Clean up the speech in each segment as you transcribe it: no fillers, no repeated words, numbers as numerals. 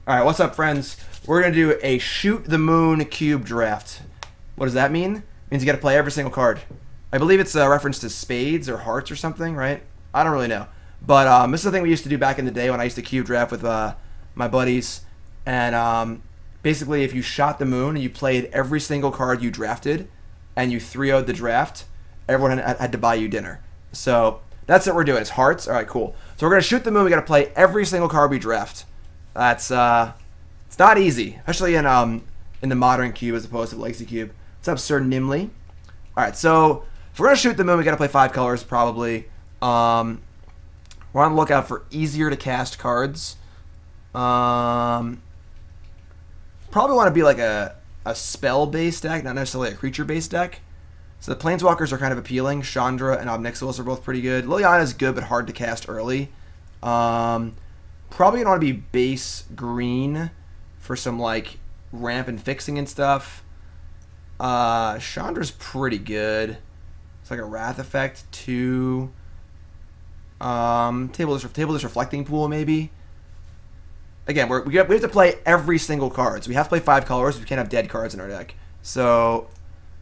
All right, what's up, friends? We're going to do a shoot the moon cube draft. What does that mean? It means you got to play every single card. I believe it's a reference to spades or hearts or something, right? I don't really know. But this is the thing we used to do back in the day when I used to cube draft with my buddies. And basically, if you shot the moon and you played every single card you drafted and you 3-0'd the draft, everyone had to buy you dinner. So that's what we're doing. It's hearts. All right, cool. So we're going to shoot the moon. We got to play every single card we draft. That's it's not easy, especially in the modern cube as opposed to the legacy cube. What's up, Sir Nimley? All right, so if we're gonna shoot the moon, we gotta play 5 colors probably. We're on the lookout for easier to cast cards. Probably want to be like a spell-based deck, not necessarily a creature-based deck. So the Planeswalkers are kind of appealing. Chandra and Obnixilis are both pretty good. Liliana is good, but hard to cast early. Probably gonna want to be base green for some like ramp and fixing and stuff. Chandra's pretty good. It's like a Wrath effect too. Table this reflecting pool maybe. Again, we have to play every single card. So we have to play 5 colors. We can't have dead cards in our deck. So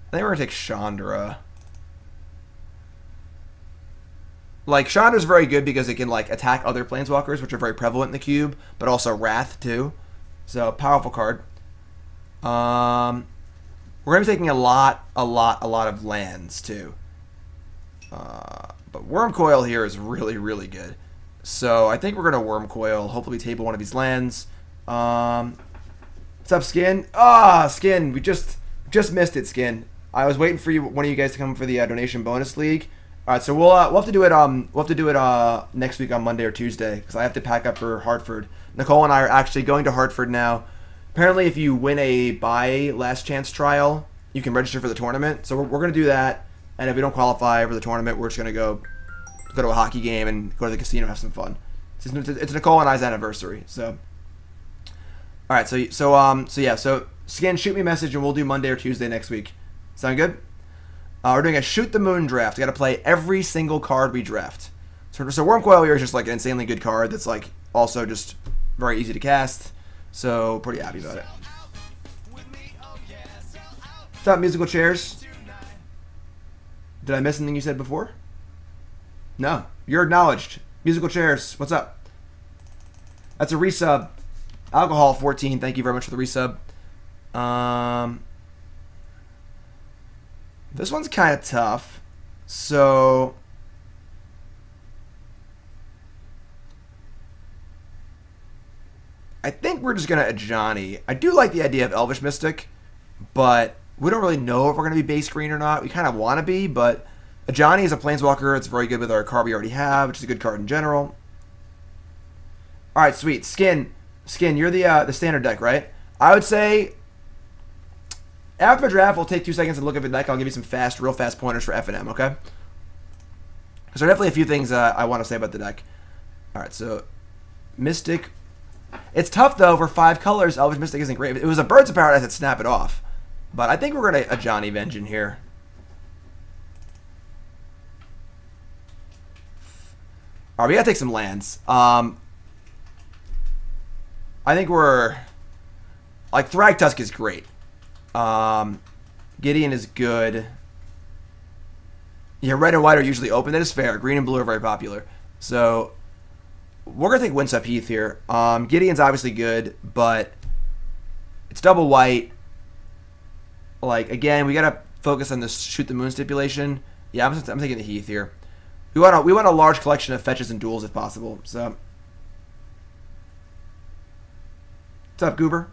I think we're gonna take Chandra. Like, Chandra's very good because it can, like, attack other Planeswalkers, which are very prevalent in the cube, but also Wrath, too. So, powerful card. We're going to be taking a lot of lands, too. But Worm Coil here is really, really good. So, I think we're going to Worm Coil, hopefully table one of these lands. What's up, Skin? Skin, we just missed it, Skin. I was waiting for one of you guys to come for the donation bonus league. All right, so we'll have to do it next week on Monday or Tuesday because I have to pack up for Hartford. Nicole and I are actually going to Hartford now. Apparently, if you win a buy last chance trial, you can register for the tournament. So we're going to do that, and if we don't qualify for the tournament, we're just going to go to a hockey game and go to the casino and have some fun. It's Nicole and I's anniversary. So, all right, so Skin, shoot me a message and we'll do Monday or Tuesday next week. Sound good? We're doing a shoot the moon draft. We got to play every single card we draft. So Worm Coil here is just like an insanely good card that's like also just very easy to cast. So pretty happy about it. What's up, musical chairs? Did I miss anything you said before? No, you're acknowledged. Musical chairs, what's up? That's a resub. Alcohol 14. Thank you very much for the resub. This one's kind of tough, so I think we're just going to Ajani. I do like the idea of Elvish Mystic, but we don't really know if we're going to be base green or not. We kind of want to be, but Ajani is a Planeswalker. It's very good with our card we already have, which is a good card in general. All right, sweet. Skin, you're the standard deck, right? I would say after the draft, we'll take 2 seconds and look at the deck. I'll give you some real fast pointers for F&M, okay? Because there are definitely a few things I want to say about the deck. All right, so Mystic. It's tough, though, for 5 colors. Elvish Mystic isn't great. If it was a Birds of Paradise, I'd snap it off. But I think we're going to Ajani Vengeance here. All right, we got to take some lands. I think we're... Like, Thragtusk is great. Gideon is good. Yeah, red and white are usually open. That is fair. Green and blue are very popular. So we're going to take Winsup Heath here. Gideon's obviously good, but it's double white. Like, again, we got to focus on this shoot the moon stipulation. Yeah, I'm taking the Heath here. We want a large collection of fetches and duels if possible. So what's up, Goober?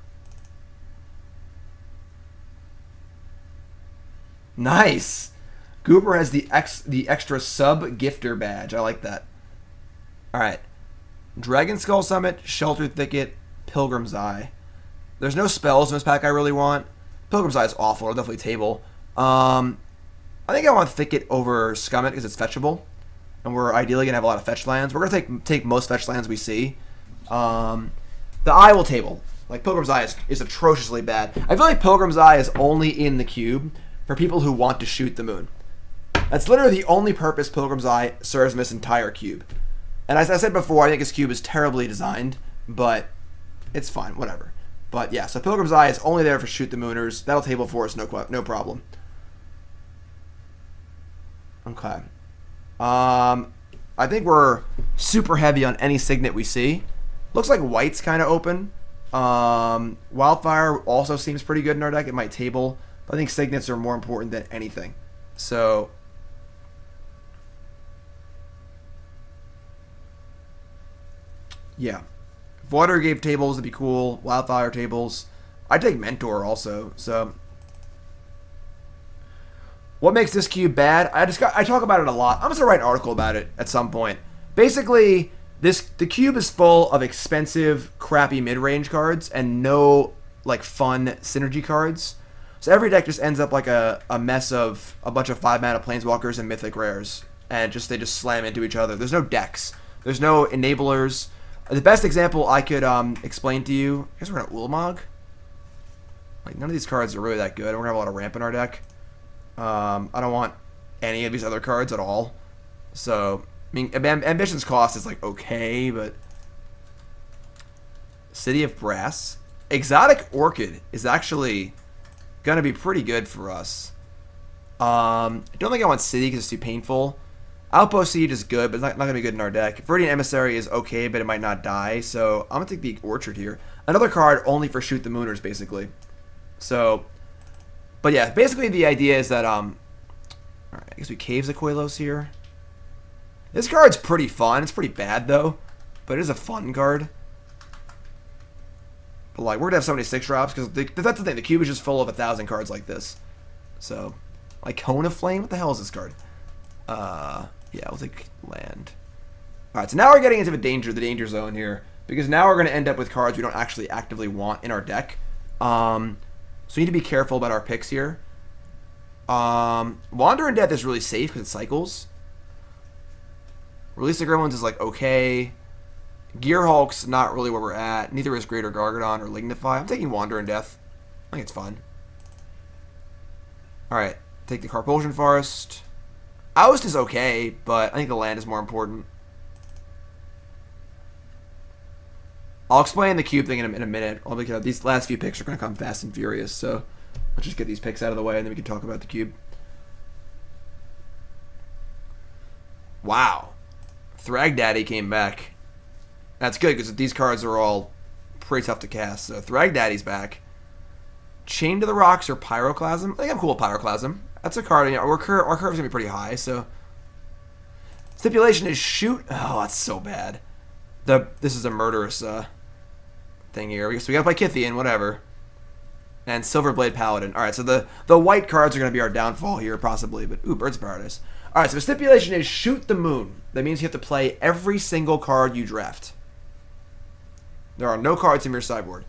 Nice. Goober has the extra sub gifter badge. I like that. All right. Dragon Skull Summit, Sheltered Thicket, Pilgrim's Eye. There's no spells in this pack I really want. Pilgrim's Eye is awful. I'll definitely table. I think I want Thicket over Scummit because it's fetchable. And we're ideally going to have a lot of fetch lands. We're going to take most fetch lands we see. The Eye will table. Like, Pilgrim's Eye is atrociously bad. I feel like Pilgrim's Eye is only in the cube for people who want to shoot the moon. That's literally the only purpose Pilgrim's Eye serves in this entire cube. And as I said before, I think this cube is terribly designed, but It's fine, whatever. But yeah, so Pilgrim's Eye is only there for shoot the mooners. That'll table for us, no problem. Okay. I think we're super heavy on any signet we see. Looks like white's kind of open. Wildfire also seems pretty good in our deck. It might table, but I think signets are more important than anything. So yeah, if Water gave tables, it'd be cool. Wildfire tables. I'd take Mentor also. So what makes this cube bad? I talk about it a lot. I'm just gonna write an article about it at some point. Basically, the cube is full of expensive, crappy mid-range cards and no like fun synergy cards. So every deck just ends up like a mess of a bunch of 5-mana planeswalkers and mythic rares, and they just slam into each other. There's no decks. There's no enablers. The best example I could explain to you, I guess we're gonna Ulamog. Like, none of these cards are really that good. We're gonna have a lot of ramp in our deck. I don't want any of these other cards at all. So, I mean, Ambition's cost is like okay, but City of Brass, Exotic Orchid is actually gonna be pretty good for us. I don't think I want City because it's too painful. Outpost Siege is good, but it's not gonna be good in our deck. Viridian Emissary is okay, but it might not die. So I'm gonna take the Orchard here. Another card only for Shoot the Mooners, basically. So, but yeah, basically the idea is that all right, I guess we Caves Aqualos here. This card's pretty fun. It's pretty bad though, but it is a fun card. But like, we're gonna have so many 6-drops because that's the thing. The cube is just full of 1,000 cards like this. So, like Cone of Flame. What the hell is this card? Yeah, we'll take land. All right, so now we're getting into the danger zone here, because now we're gonna end up with cards we don't actually actively want in our deck. So we need to be careful about our picks here. Wander in Death is really safe because it cycles. Release the Gremlins is like okay. Gearhulk's not really where we're at. Neither is Greater Gargadon or Lignify. I'm taking Wander in Death. I think it's fun. Alright, take the Carpulsion Forest. Oust is okay, but I think the land is more important. I'll explain the cube thing in a minute. Because these last few picks are going to come fast and furious, so let's just get these picks out of the way and then we can talk about the cube. Wow. Thragdaddy came back. That's good because these cards are all pretty tough to cast. So Thragdaddy's back. Chain to the Rocks or Pyroclasm. I think I'm cool with Pyroclasm. That's a card. You know, our curve's going to be pretty high, so. Stipulation is shoot. Oh, that's so bad. This is a murderous thing here. So we got to play Kythian, whatever. And Silverblade Paladin. Alright, so the white cards are going to be our downfall here, possibly. But, ooh, Birds of Paradise. Alright, so the stipulation is shoot the moon. That means you have to play every single card you draft. There are no cards in your sideboard.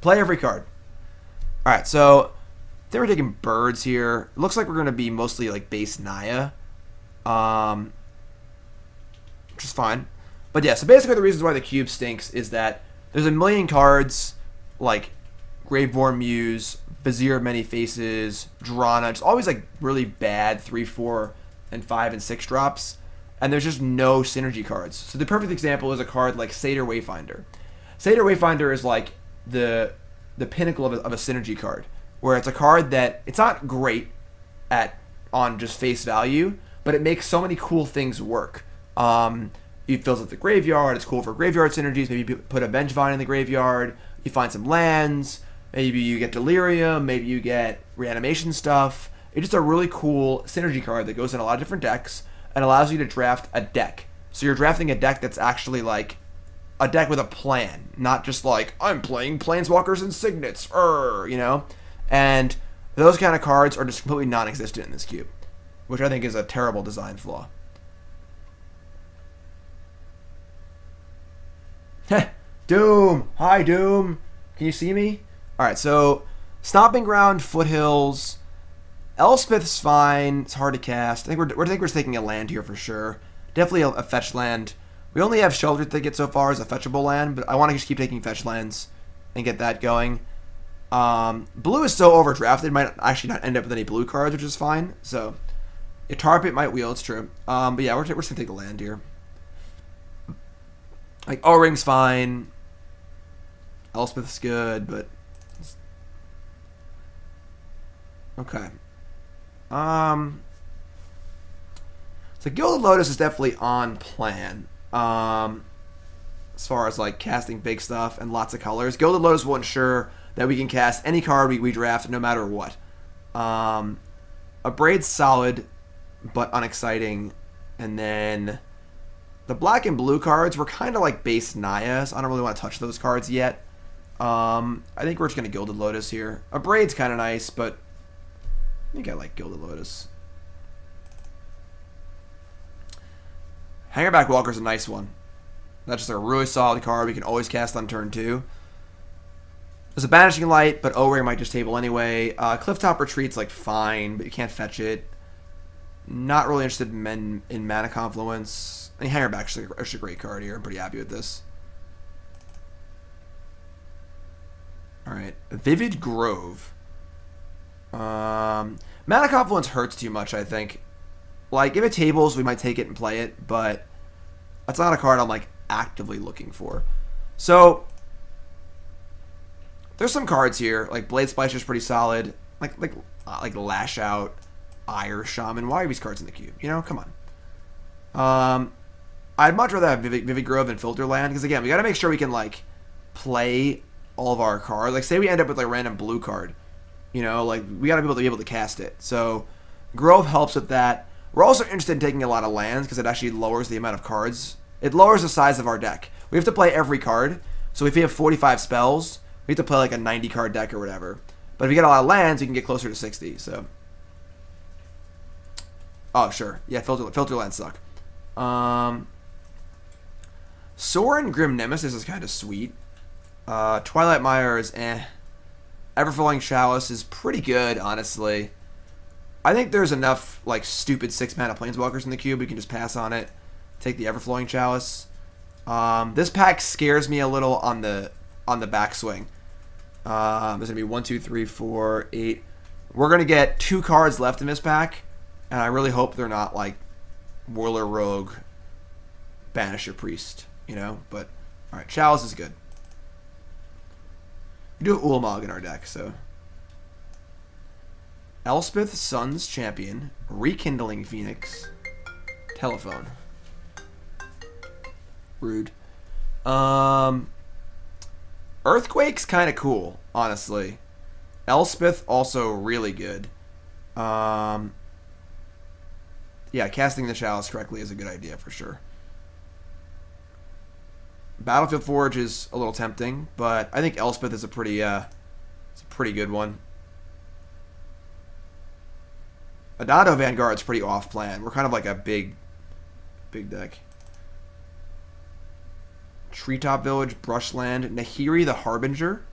Play every card. Alright, so I think we're taking birds here. It looks like we're going to be mostly like base Naya. Which is fine. But yeah, so basically the reasons why the cube stinks is that there's a million cards like Graveborn Muse, Vizier of Many Faces, Drana. Just always like really bad 3, 4, and 5 and 6 drops. And there's just no synergy cards. So the perfect example is a card like Satyr Wayfinder. Satyr Wayfinder is like the pinnacle of a synergy card, where it's a card that it's not great on just face value, but it makes so many cool things work. It fills up the graveyard. It's cool for graveyard synergies. Maybe you put a Vengevine in the graveyard. You find some lands. Maybe you get Delirium. Maybe you get reanimation stuff. It's just a really cool synergy card that goes in a lot of different decks and allows you to draft a deck. So you're drafting a deck that's actually like a deck with a plan, not just like, I'm playing Planeswalkers and Signets, you know? And those kind of cards are just completely non-existent in this cube, which I think is a terrible design flaw. Doom! Hi, Doom! Can you see me? Alright, so Stomping Ground, Foothills, Elspeth's fine. It's hard to cast. I think we're just taking a land here for sure. Definitely a fetch land. We only have Shelter Thicket so far as a fetchable land, but I want to just keep taking fetch lands and get that going. Blue is so overdrafted, it might actually not end up with any blue cards, which is fine. So, a Tar Pit might wheel, it's true. But yeah, we're just going to take a land here. Like, O-Ring's fine. Elspeth's good, but okay. So Gilded Lotus is definitely on plan. As far as like casting big stuff and lots of colors, Gilded Lotus will ensure that we can cast any card we draft no matter what. A Braid's solid, but unexciting. And then the black and blue cards were kind of like base Naya, so I don't really want to touch those cards yet. I think we're just going to Gilded Lotus here. A Braid's kind of nice, but I think I like Gilded Lotus. Hangerback Walker's a nice one. That's just a really solid card we can always cast on turn 2. There's a Banishing Light, but O-Ring might just table anyway. Clifftop Retreat's like fine, but you can't fetch it. Not really interested in Mana Confluence. I mean, Hangerback's actually a great card here. I'm pretty happy with this. Alright, Vivid Grove. Mana Confluence hurts too much, I think. Like, if it tables, we might take it and play it, but that's not a card I'm, like, actively looking for. So, there's some cards here. Like, Blade Splicer's pretty solid. Like Lash Out, Ire Shaman. Why are these cards in the cube? You know, come on. I'd much rather have Vivid Grove and Filterland, because, again, we got to make sure we can, like, play all of our cards. Like, say we end up with, like, a random blue card. You know, like, we got to be able to cast it. So, Grove helps with that. We're also interested in taking a lot of lands, because it actually lowers the amount of cards. It lowers the size of our deck. We have to play every card. So if we have 45 spells, we have to play like a 90-card deck or whatever. But if you get a lot of lands, you can get closer to 60. So, oh sure, yeah, filter lands suck. Sorin Grim Nemesis is kind of sweet. Twilight Mire is eh. Everflowing Chalice is pretty good, honestly. I think there's enough like stupid 6-mana Planeswalkers in the cube. We can just pass on it. Take the Everflowing Chalice. This pack scares me a little on the backswing. There's gonna be 1, 2, 3, 4, 8. We're gonna get 2 cards left in this pack, and I really hope they're not like Whirler Rogue, Banisher Priest, you know. But all right, Chalice is good. We do have Ulamog in our deck, so. Elspeth, Sun's Champion, Rekindling Phoenix, Telephone. Rude. Earthquake's kind of cool, honestly. Elspeth also really good. Yeah, casting the Chalice correctly is a good idea for sure. Battlefield Forge is a little tempting, but I think Elspeth is a pretty good one. Adado Vanguard's pretty off-plan. We're kind of like a big deck. Treetop Village, Brushland, Nahiri the Harbinger,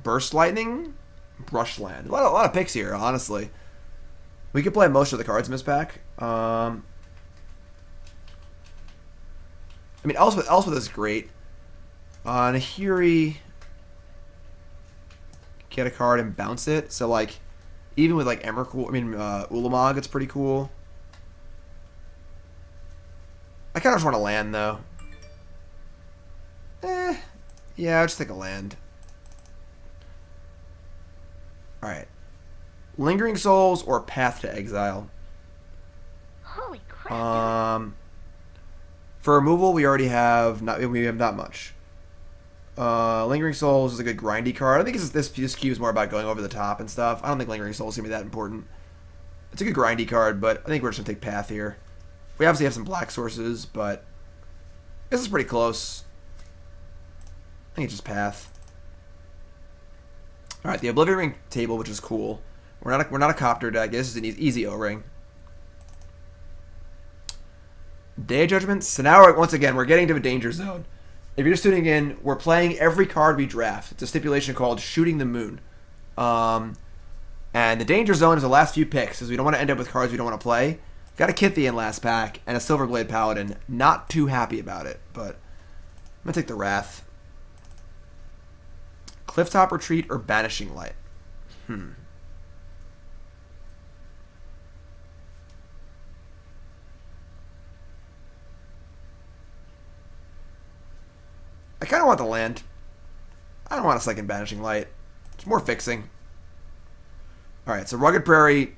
Burst Lightning, Brushland. A lot of picks here, honestly. We could play most of the cards in this pack. I mean, Elspeth is great. Nahiri, get a card and bounce it. So, like, even with, like, Ulamog, it's pretty cool. I kind of just want to land, though. Yeah, I'll just take a land. Alright. Lingering Souls or Path to Exile? Holy crap. For removal, we already have not much. Lingering Souls is a good grindy card. I think this cube is more about going over the top and stuff. I don't think Lingering Souls is going to be that important. It's a good grindy card, but I think we're just going to take Path here. We obviously have some black sources, but this is pretty close. I think it's just Path. Alright, the Oblivion Ring table, which is cool. We're not a copter deck. This is an easy O-Ring. Day of Judgment. So now, once again, we're getting to a danger zone. If you're just tuning in, we're playing every card we draft. It's a stipulation called Shooting the Moon. And the danger zone is the last few picks, because we don't want to end up with cards we don't want to play. Got a Kithian last pack, and a Silverblade Paladin. Not too happy about it, but I'm going to take the Wrath. Clifftop Retreat or Banishing Light? I kind of want the land. I don't want a second Banishing Light. It's more fixing. Alright, so Rugged Prairie.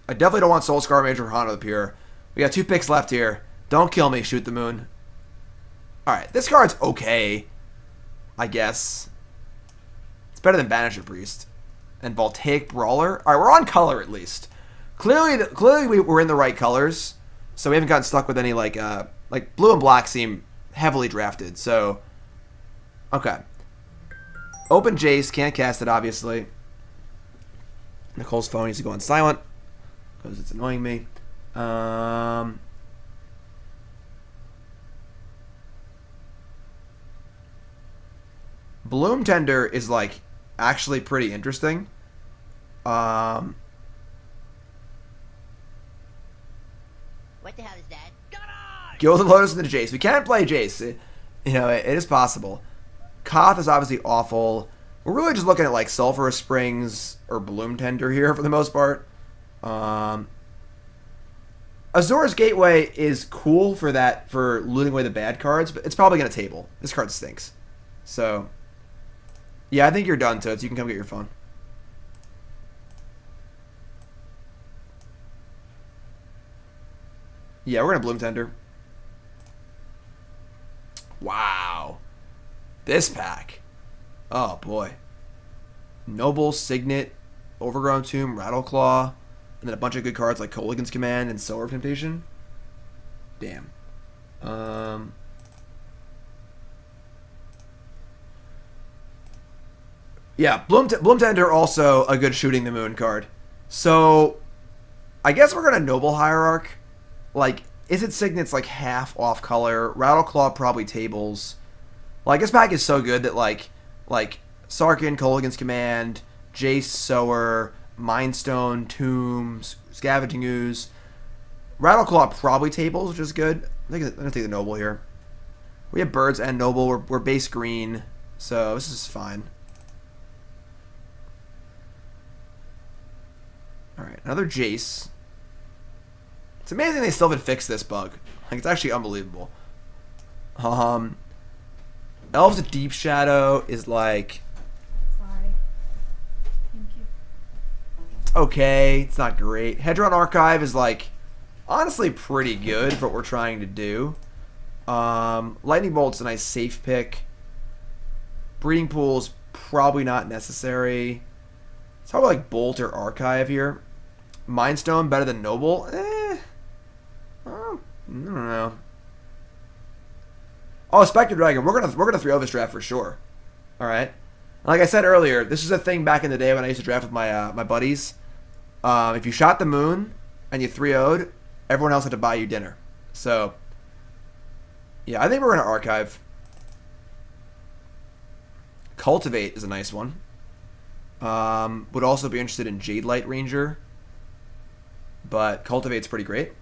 I definitely don't want Soul Scar Major Hana up here. We got 2 picks left here. Don't kill me, Shoot the Moon. Alright, this card's okay. I guess. It's better than Banisher Priest. And Voltaic Brawler. Alright, we're on color at least. Clearly we're in the right colors. So we haven't gotten stuck with any like blue and black seem heavily drafted. So, okay. Open Jace. Can't cast it, obviously. Nicole's phone needs to go on silent because it's annoying me. Bloom Tender is like actually pretty interesting. What the hell is that? Gilded Lotus into Jace. We can't play Jace. You know, it is possible. Koth is obviously awful. We're really just looking at like Sulphurous Springs or Bloom Tender here for the most part. Azura's Gateway is cool for that, for looting away the bad cards, but it's probably going to table. This card stinks. So, yeah, I think you're done, Toots. You can come get your phone. Yeah, we're going to Bloom Tender. Wow. This pack. Oh, boy. Noble, Signet, Overgrown Tomb, Rattleclaw, and then a bunch of good cards like Kolaghan's Command and Solar of Temptation. Damn. Yeah, Bloom Tender also a good Shooting the Moon card. So, I guess we're going to Noble Hierarch. Like, Izzet Signet's like half off color. Rattleclaw probably tables. Like, this pack is so good that like Sarkhan, Kolaghan's Command, Jace, Sower, Mindstone, Tombs, Scavenging Ooze. Rattleclaw probably tables, which is good. I'm going to take the Noble here. We have Birds and Noble. We're base green, so this is fine. Alright, another Jace. It's amazing they still haven't fixed this bug. Like, it's actually unbelievable. Elves of Deep Shadow is like... Sorry. Thank you. It's okay. It's not great. Hedron Archive is like... honestly pretty good for what we're trying to do. Lightning Bolt's a nice safe pick. Breeding Pool's probably not necessary. It's probably like Bolt or Archive here. Mindstone better than Noble? I don't know. Oh, Spectre Dragon. We're gonna 3-0 this draft for sure. All right. Like I said earlier, this is a thing back in the day when I used to draft with my my buddies. If you shot the moon and you 3-0'd, everyone else had to buy you dinner. So, yeah, I think we're gonna Archive. Cultivate is a nice one. Would also be interested in Jade Light Ranger, but Cultivate's pretty great.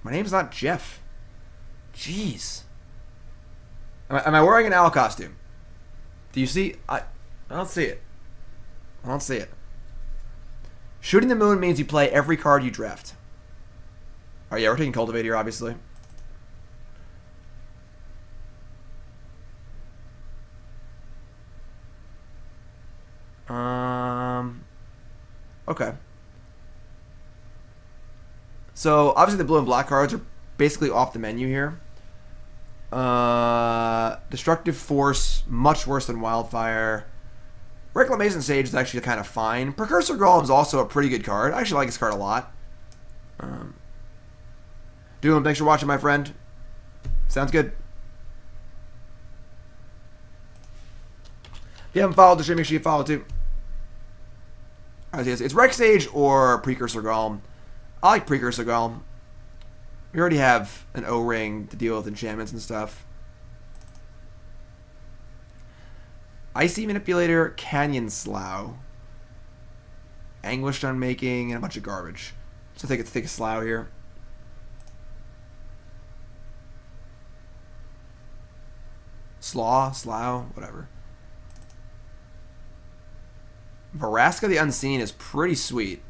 My name's not Jeff. Jeez. Am I wearing an owl costume? Do you see? I don't see it. I don't see it. Shooting the Moon means you play every card you draft. Oh yeah, we're taking Cultivate here, obviously. Okay. So, obviously the blue and black cards are basically off the menu here. Destructive Force, much worse than Wildfire. Reclamation Sage is actually kind of fine. Precursor Golem is also a pretty good card. I actually like this card a lot. Doom, thanks for watching, my friend. Sounds good. If you haven't followed the stream, make sure you follow too. It's Rex Sage or Precursor Golem. I like Precursor Golem. We already have an O-Ring to deal with enchantments and stuff. Icy Manipulator, Canyon Slough, Anguished Unmaking, and a bunch of garbage. So I think it's take a Slough here. Slough, whatever. Varaska the Unseen is pretty sweet.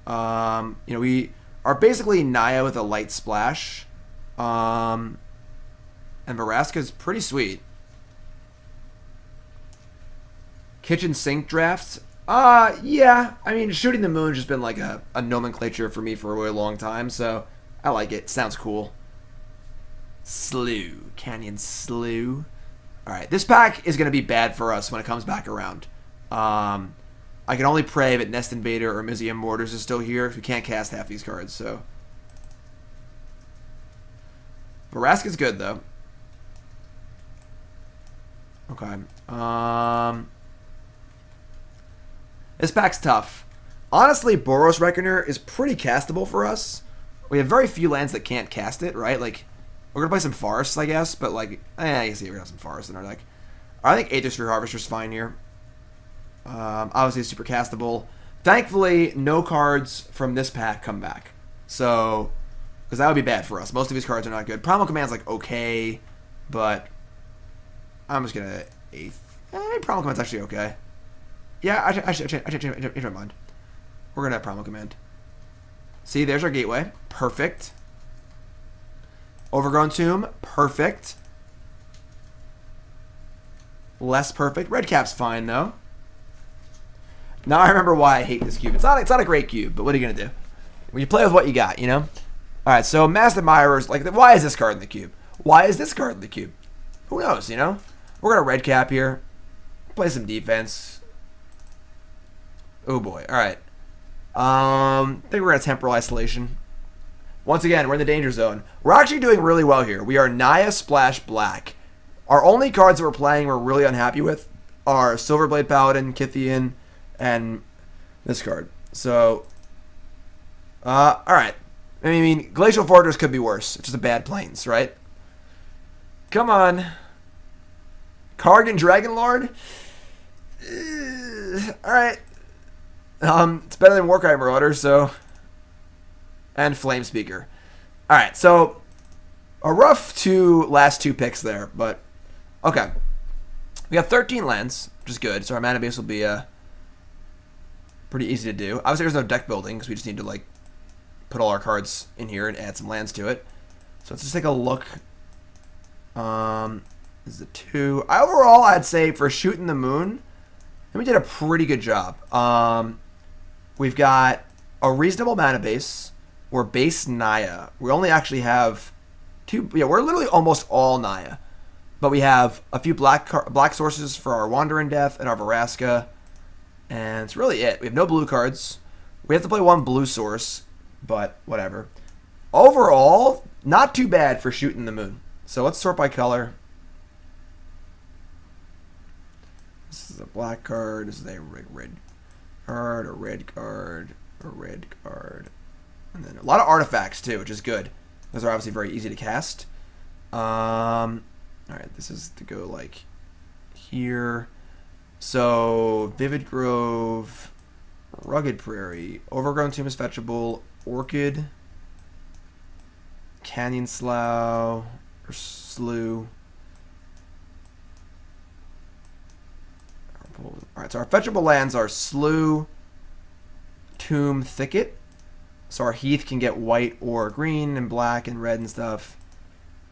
You know, we are basically Naya with a light splash. And Veraska's pretty sweet. Kitchen sink drafts. Yeah. I mean, Shooting the Moon's just been like a nomenclature for me for a really long time, so I like it. Sounds cool. Slough. Canyon Slough. Alright, this pack is going to be bad for us when it comes back around. I can only pray that Nest Invader or Museum Mortars is still here. We can't cast half these cards, so. Veraska's good, though. Okay. This pack's tough. Honestly, Boros Reckoner is pretty castable for us. We have very few lands that can't cast it, right? Like, we're going to play some Forests, I guess, but, like, I guess we're going to have some Forests in our deck. I think Aethersphere Harvester's fine here. Obviously, super castable. Thankfully, no cards from this pack come back. So, because that would be bad for us. Most of these cards are not good. Primal Command's, like, okay, but I'm just going to 8th. Primal Command's actually okay. Yeah, I change my mind. We're going to have Primal Command. See, there's our Gateway. Perfect. Overgrown Tomb. Perfect. Less perfect. Red Cap's fine, though. Now I remember why I hate this cube. It's not a great cube, but what are you going to do? When you play with what you got, you know? Alright, so Masked Admirers, like, why is this card in the cube? Why is this card in the cube? Who knows, you know? We're going to Red Cap here. Play some defense. Oh boy. Alright. I think we're going to Temporal Isolation. Once again, we're in the danger zone. We're actually doing really well here. We are Naya Splash Black. Our only cards that we're playing we're really unhappy with are Silverblade Paladin, Kythian, and this card. So, alright. I mean, Glacial Fortress could be worse. It's just a bad Plains, right? Come on. Kargan Dragonlord? Alright. It's better than Warcry Marauder, so. And Flame Speaker. Alright, so a rough last two picks there, but okay. We got 13 lands, which is good, so our mana base will be pretty easy to do. Obviously, there's no deck building, because we just need to, like, put all our cards in here and add some lands to it. So let's just take a look. This is a 2. Overall, I'd say for Shooting the Moon, we did a pretty good job. We've got a reasonable mana base. We're base Naya. We only actually have 2. Yeah, we're literally almost all Naya. But we have a few black sources for our Wandering Death and our Veraska. And it's really it. We have no blue cards. We have to play one blue source. But whatever. Overall, not too bad for Shooting the Moon. So let's sort by color. This is a black card. This is a red card, a red card, a red card. And then a lot of artifacts too, which is good. Those are obviously very easy to cast. Alright, this is to go like here. So, Vivid Grove, Rugged Prairie, Overgrown Tomb is fetchable, Orchid, Canyon Slough, or Slough. Alright, so our fetchable lands are Slough, Tomb, Thicket. So our Heath can get white or green and black and red and stuff.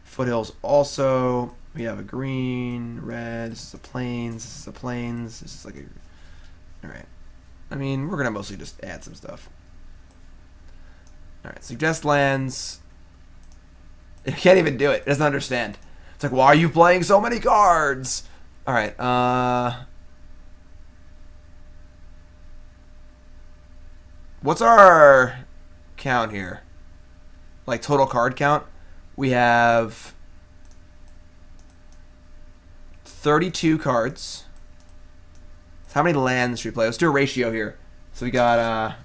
Foothills also. We have a green, red. This is a plains. This is a plains. This is like a... Alright. I mean, we're going to mostly just add some stuff. Alright, suggest lands. It can't even do it. It doesn't understand. It's like, why are you playing so many cards? Alright, what's our count here? Like total card count? We have 32 cards. So how many lands should we play? Let's do a ratio here. So we got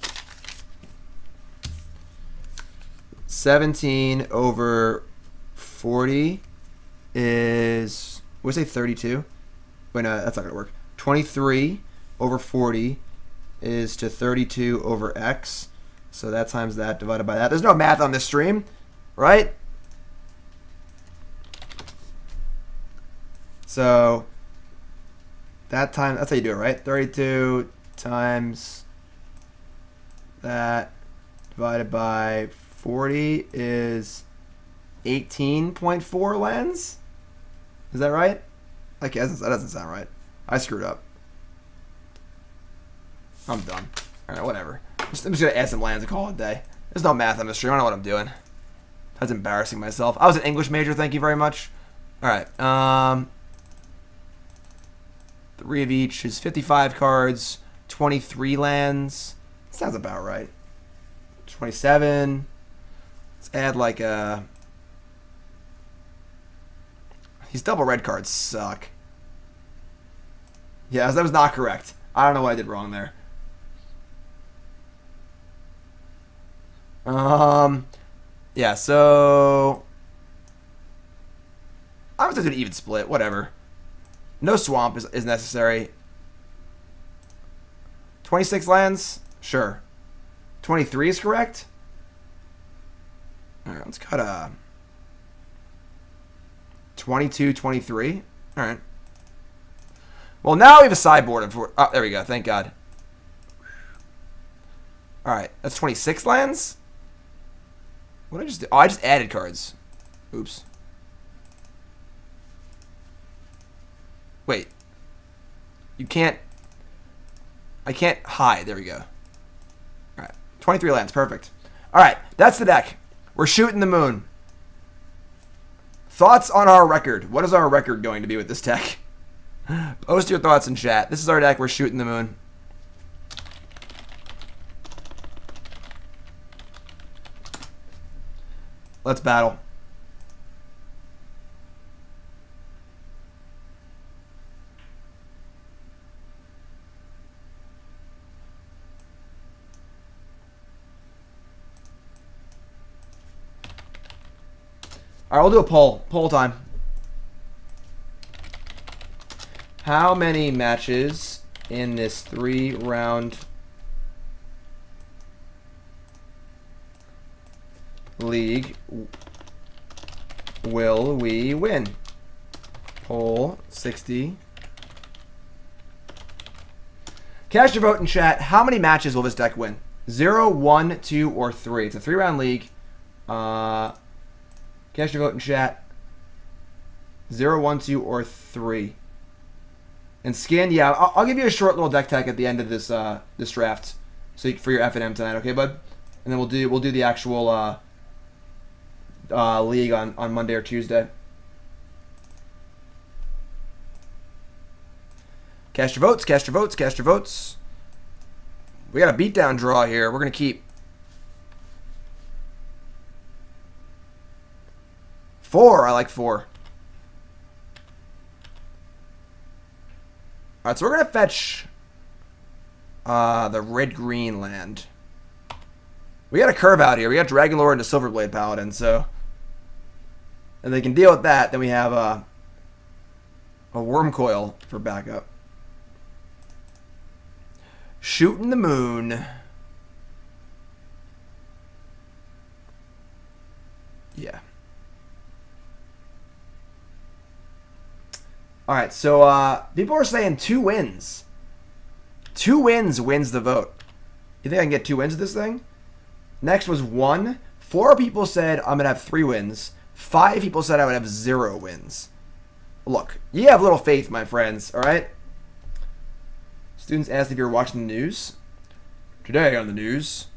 17 over 40 is, what did I say, 32? Wait, no, that's not going to work. 23 over 40 is to 32 over x. So that times that divided by that. There's no math on this stream, right? So that time, that's how you do it, right? 32 times that divided by 40 is 18.4 lands. Is that right? Okay, that doesn't sound right. I screwed up. I'm done. Alright, whatever. I'm just gonna add some lands and call it a day. There's no math on the stream. I don't know what I'm doing. That's embarrassing myself. I was an English major, thank you very much. Alright, 3 of each is 55 cards, 23 lands. Sounds about right. 27. Let's add like a... These double red cards suck. Yeah, that was not correct. I don't know what I did wrong there. Yeah, so... I was just going to even split, whatever. No swamp is necessary. 26 lands? Sure. 23 is correct? Alright, let's cut a... 22, 23. Alright. Well, now we have a sideboard. Oh, there we go. Thank God. Alright, that's 26 lands? What did I just do? Oh, I just added cards. Oops. Wait. You can't... I can't hide. There we go. Alright. 23 lands. Perfect. Alright. That's the deck. We're shooting the moon. Thoughts on our record. What is our record going to be with this deck? Post your thoughts in chat. This is our deck. We're shooting the moon. Let's battle. All right, we'll do a poll. Poll time. How many matches in this 3-round league will we win? Poll 60. Cast your vote in chat. How many matches will this deck win? 0, 1, 2, or 3. It's a 3-round league. Cast your vote in chat. 0, 1, 2, or 3. And skin, yeah, I'll give you a short little deck tech at the end of this this draft, so for your F&M tonight, okay, bud? And then we'll do the actual league on Monday or Tuesday. Cast your votes, cast your votes, cast your votes. We got a beatdown draw here. We're gonna keep 4. I like 4. Alright, so we're going to fetch the red-green land. We got a curve out here. We got Dragon Lord and a Silverblade Paladin, so... And they can deal with that. Then we have a Worm Coil for backup. Shooting the moon. Yeah. Alright, so people are saying 2 wins. 2 wins wins the vote. You think I can get 2 wins with this thing? Next was 1. 4 people said I'm going to have 3 wins. 5 people said I would have 0 wins. Look, you have little faith, my friends, alright? Students asked if you're watching the news. Today on the news,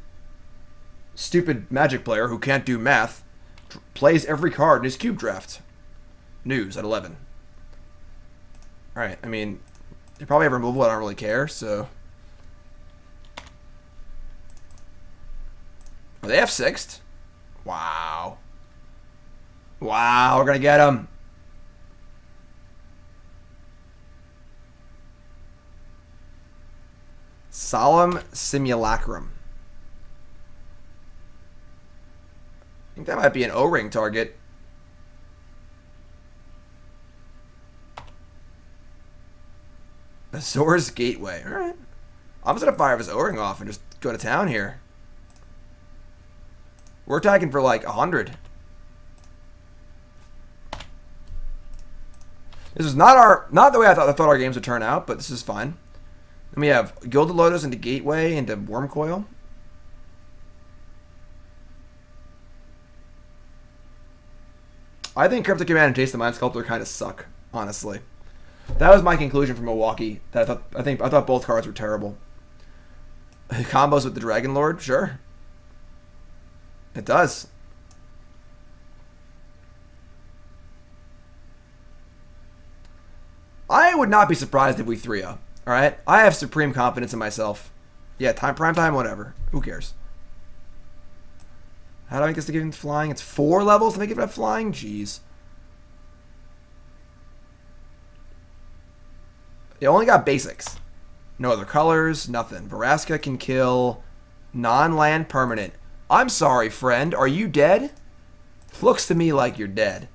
stupid Magic player who can't do math plays every card in his cube draft. News at 11. Alright, I mean, they probably have removal, I don't really care, so... Oh, they have 6th? Wow. Wow, we're gonna get them. Solemn Simulacrum. I think that might be an O-ring target. Azor's Gateway. Alright. I'm just gonna fire his O-ring off and just go to town here. We're attacking for like 100. This is not the way I thought our games would turn out, but this is fine. Then we have Gilded Lotus into Gateway into Worm Coil. I think Cryptic Command and Chase the Mind Sculptor kind of suck. honestly. That was my conclusion from Milwaukee. That I thought both cards were terrible. Combos with the Dragon Lord, sure. It does. I would not be surprised if we 3-0. Alright? I have supreme confidence in myself. Yeah, prime time, whatever. Who cares? How do I make this to give him flying? It's 4 levels to make it up flying? Jeez. They only got basics. No other colors, nothing. Veraska can kill non-land permanent. I'm sorry, friend. Are you dead? Looks to me like you're dead.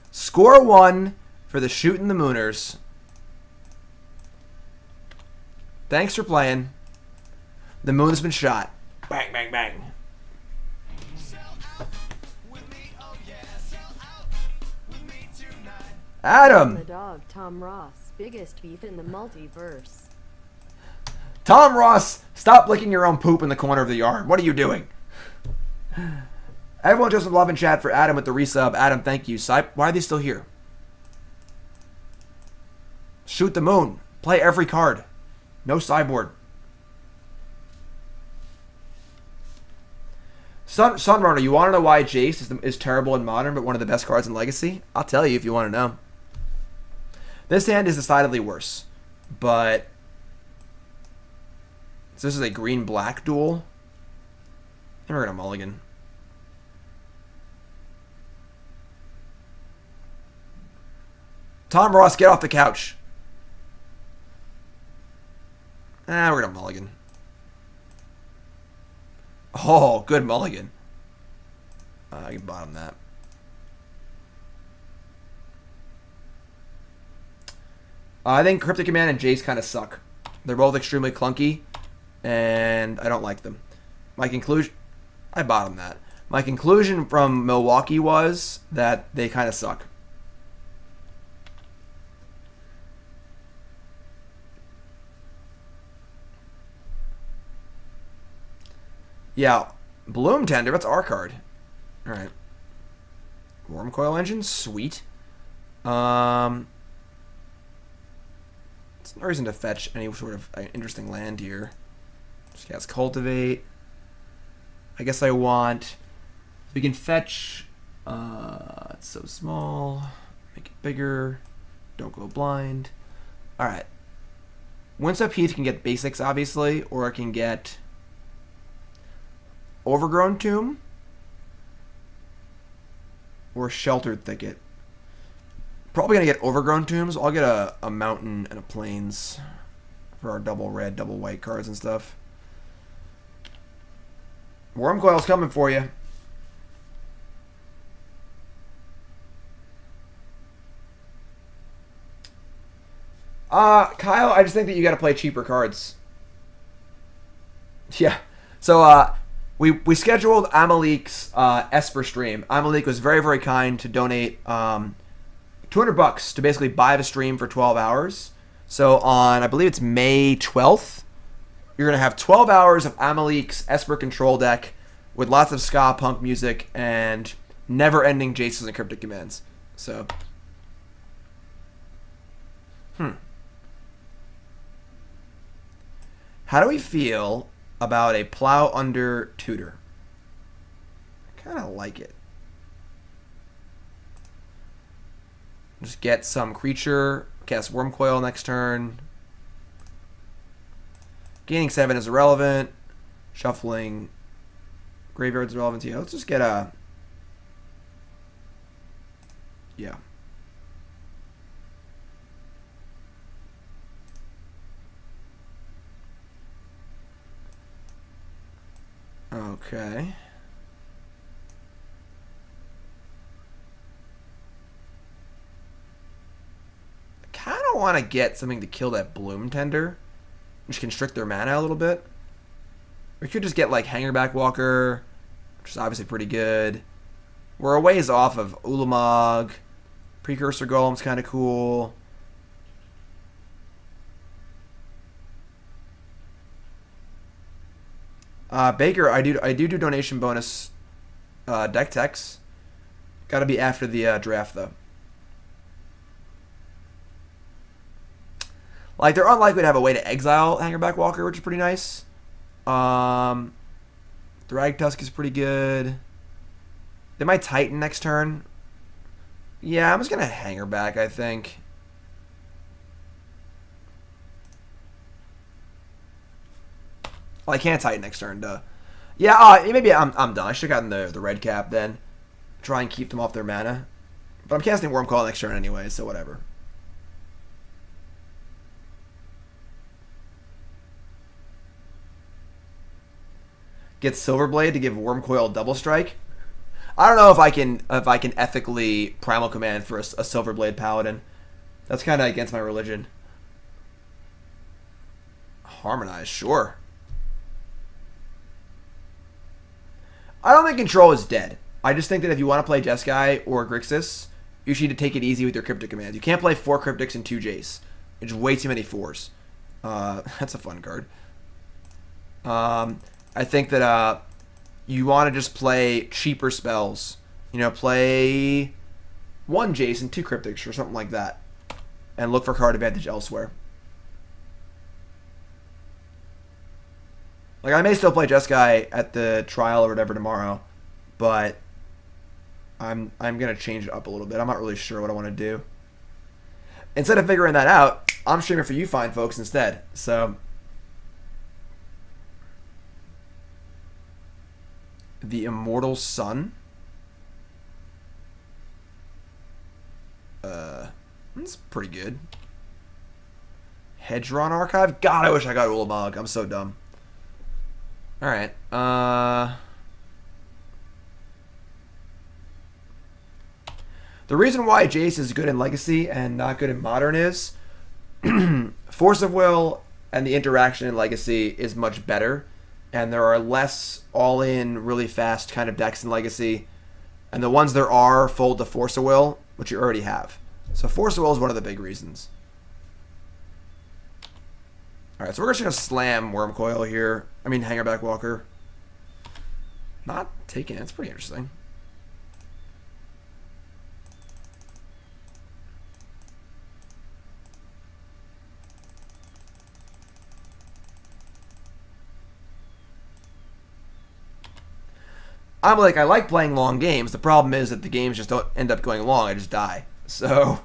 Score 1 for the Shootin' the Mooners. Thanks for playing. The moon's been shot. Bang, bang, bang. Adam! The dog, Tom Ross. Biggest beef in the multiverse. Tom Ross, stop licking your own poop in the corner of the yard. What are you doing? Everyone just love in chat for Adam with the resub. Adam, thank you. Why are they still here? Shoot the moon. Play every card. No sideboard. Sunrunner, you want to know why Jace is terrible in Modern but one of the best cards in Legacy? I'll tell you if you want to know. This hand is decidedly worse, but so this is a green-black duel. And we're going to mulligan. Tom Ross, get off the couch. We're going to mulligan. Oh, good mulligan. I can bottom that. I think Cryptic Command and Jace kind of suck. They're both extremely clunky, and I don't like them. My conclusion... I bottomed that. My conclusion from Milwaukee was that they kind of suck. Yeah, Bloom Tender, that's our card. Alright. Worm Coil Engine, sweet. It's no reason to fetch any sort of interesting land here. Just cast Cultivate. I guess I want... We can fetch... it's so small. Make it bigger. Don't go blind. Alright. Windswept Heath can get basics, obviously, or it can get... Overgrown Tomb or Sheltered Thicket. Probably gonna get Overgrown Tombs. I'll get a mountain and a plains for our double red, double white cards and stuff. Worm Coil's coming for you. Kyle, I just think that you gotta play cheaper cards. Yeah. So We scheduled Amalik's Esper stream. Amalik was very, very kind to donate $200 to basically buy the stream for 12 hours. So on, I believe it's May 12th, you're going to have 12 hours of Amalik's Esper control deck with lots of ska punk music and never-ending Jaces and Cryptic Commands. So, How do we feel about a Plow Under Tutor? I kind of like it. Just get some creature, cast Worm Coil next turn. Gaining 7 is irrelevant. Shuffling graveyard's irrelevant. Yeah, let's just get a... Yeah. Okay. I kind of want to get something to kill that Bloom Tender. Just constrict their mana a little bit. We could just get like Hangerback Walker, which is obviously pretty good. We're a ways off of Ulamog. Precursor Golem's kind of cool. Baker, I do donation bonus deck techs. Got to be after the draft though. Like, they're unlikely to have a way to exile Hangerback Walker, which is pretty nice. Thragtusk is pretty good. They might Titan next turn. Yeah, I'm just going to Hangerback, I think. Well, I can't Titan next turn, duh. Yeah, maybe I'm done. I should have gotten the red cap then. Try and keep them off their mana. But I'm casting Wormcoil next turn anyway, so whatever. Get Silverblade to give Wormcoil double strike. I don't know if I can ethically Primal Command for a Silverblade Paladin. That's kind of against my religion. Harmonize, sure. I don't think Control is dead. I just think that if you want to play Jeskai or Grixis, you should take it easy with your Cryptic commands. You can't play 4 Cryptics and 2 Jace. It's way too many 4s. That's a fun card. I think that you want to just play cheaper spells. You know, play 1 Jace and 2 Cryptics or something like that. And look for card advantage elsewhere. Like, I may still play Jeskai at the trial or whatever tomorrow, but I'm gonna change it up a little bit. I'm not really sure what I want to do. Instead of figuring that out, I'm streaming for you fine folks instead. So the Immortal Sun. That's pretty good. Hedron Archive? God, I wish I got Ulamog. I'm so dumb. Alright. The reason why Jace is good in Legacy and not good in Modern is Force of Will and the interaction in Legacy is much better. And there are less all-in, really fast kind of decks in Legacy. And the ones there are fold to Force of Will, which you already have. So Force of Will is one of the big reasons. Alright, so we're just going to slam Wormcoil here. I mean, Hangerback Walker. Not taking it. It's pretty interesting. I like playing long games. The problem is that the games just don't end up going long. I just die. So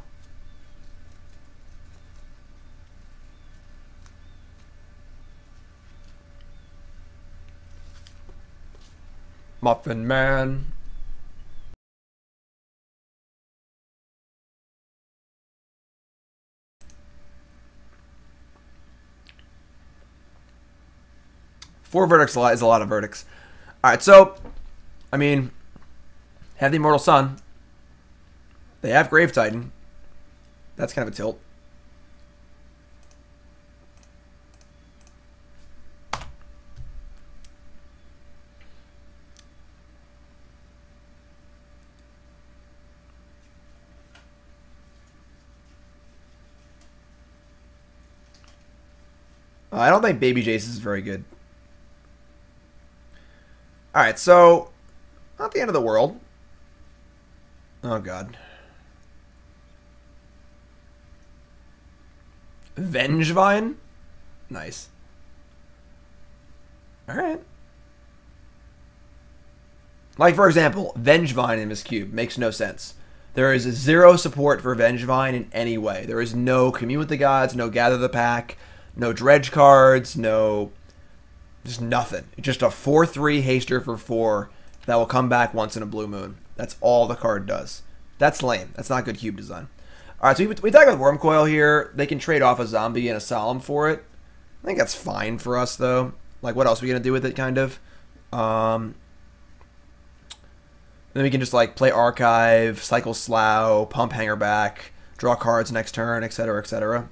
Muffin Man. Four verdicts is a lot of verdicts. Alright, so I mean, have the Immortal Sun. They have Grave Titan. That's kind of a tilt. I don't think Baby Jace is very good. Alright, so not the end of the world. Oh, God. Vengevine? Nice. Alright. Like, for example, Vengevine in this cube makes no sense. There is zero support for Vengevine in any way. There is no Commune with the Gods, no Gather the Pack, no Dredge cards, no... just nothing. It's just a 4/3 haster for 4 that will come back once in a blue moon. That's all the card does. That's lame. That's not good cube design. Alright, so we talk about Wormcoil here. They can trade off a zombie and a solemn for it. I think that's fine for us, though. Like, what else are we going to do with it, kind of? Then we can just, like, play Archive, cycle Slough, pump Hangerback, draw cards next turn, etc., etc.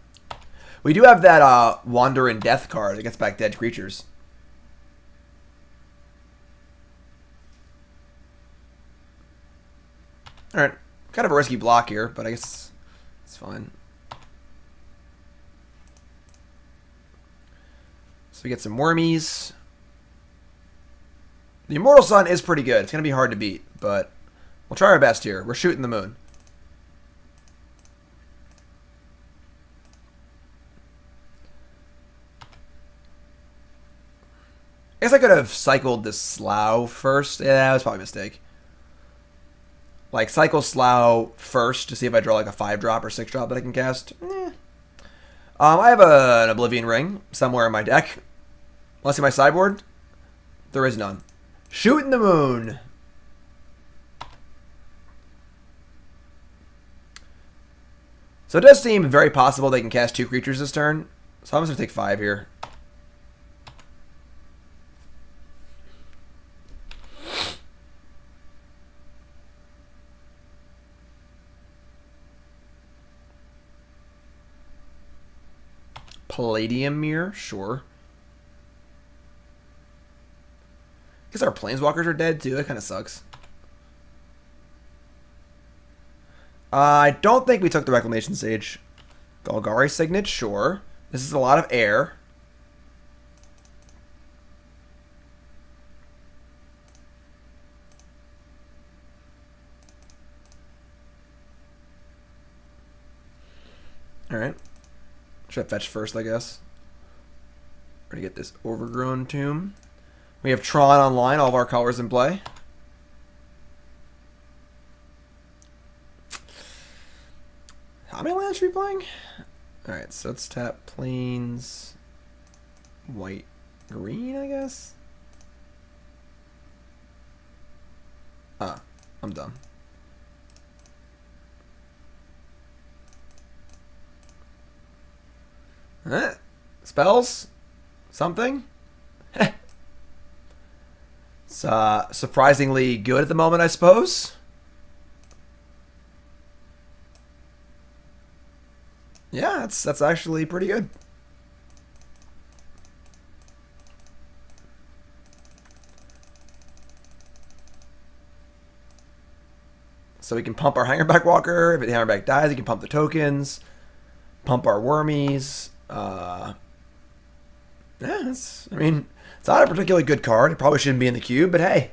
We do have that Wander in Death card that gets back dead creatures. Alright, kind of a risky block here, but I guess it's fine. So we get some Wormies. The Immortal Sun is pretty good. It's going to be hard to beat, but we'll try our best here. We're shooting the moon. guess I could have cycled the Slough first. Yeah, that was probably a mistake. Like, cycle Slough first to see if I draw like a 5-drop or 6-drop that I can cast. I have an Oblivion Ring somewhere in my deck. Let's see my sideboard. There is none. Shooting the moon. So it does seem very possible they can cast 2 creatures this turn. So I'm just going to take 5 here. Palladium Mirror, sure. Guess our Planeswalkers are dead too. That kind of sucks. I don't think we took the Reclamation Sage. Golgari Signet, sure. This is a lot of air. Alright. Should have fetched first, I guess. We're going to get this Overgrown Tomb. We have Tron online, all of our colors in play. How many lands are we playing? Alright, so let's tap Plains. White, green, I guess? Ah, I'm done. Spells? Something? It's surprisingly good at the moment, I suppose. Yeah, that's actually pretty good. So we can pump our Hangerback Walker. If the Hangerback dies, we can pump the tokens. Pump our Wormies. Yeah, I mean, it's not a particularly good card. It probably shouldn't be in the cube, but hey,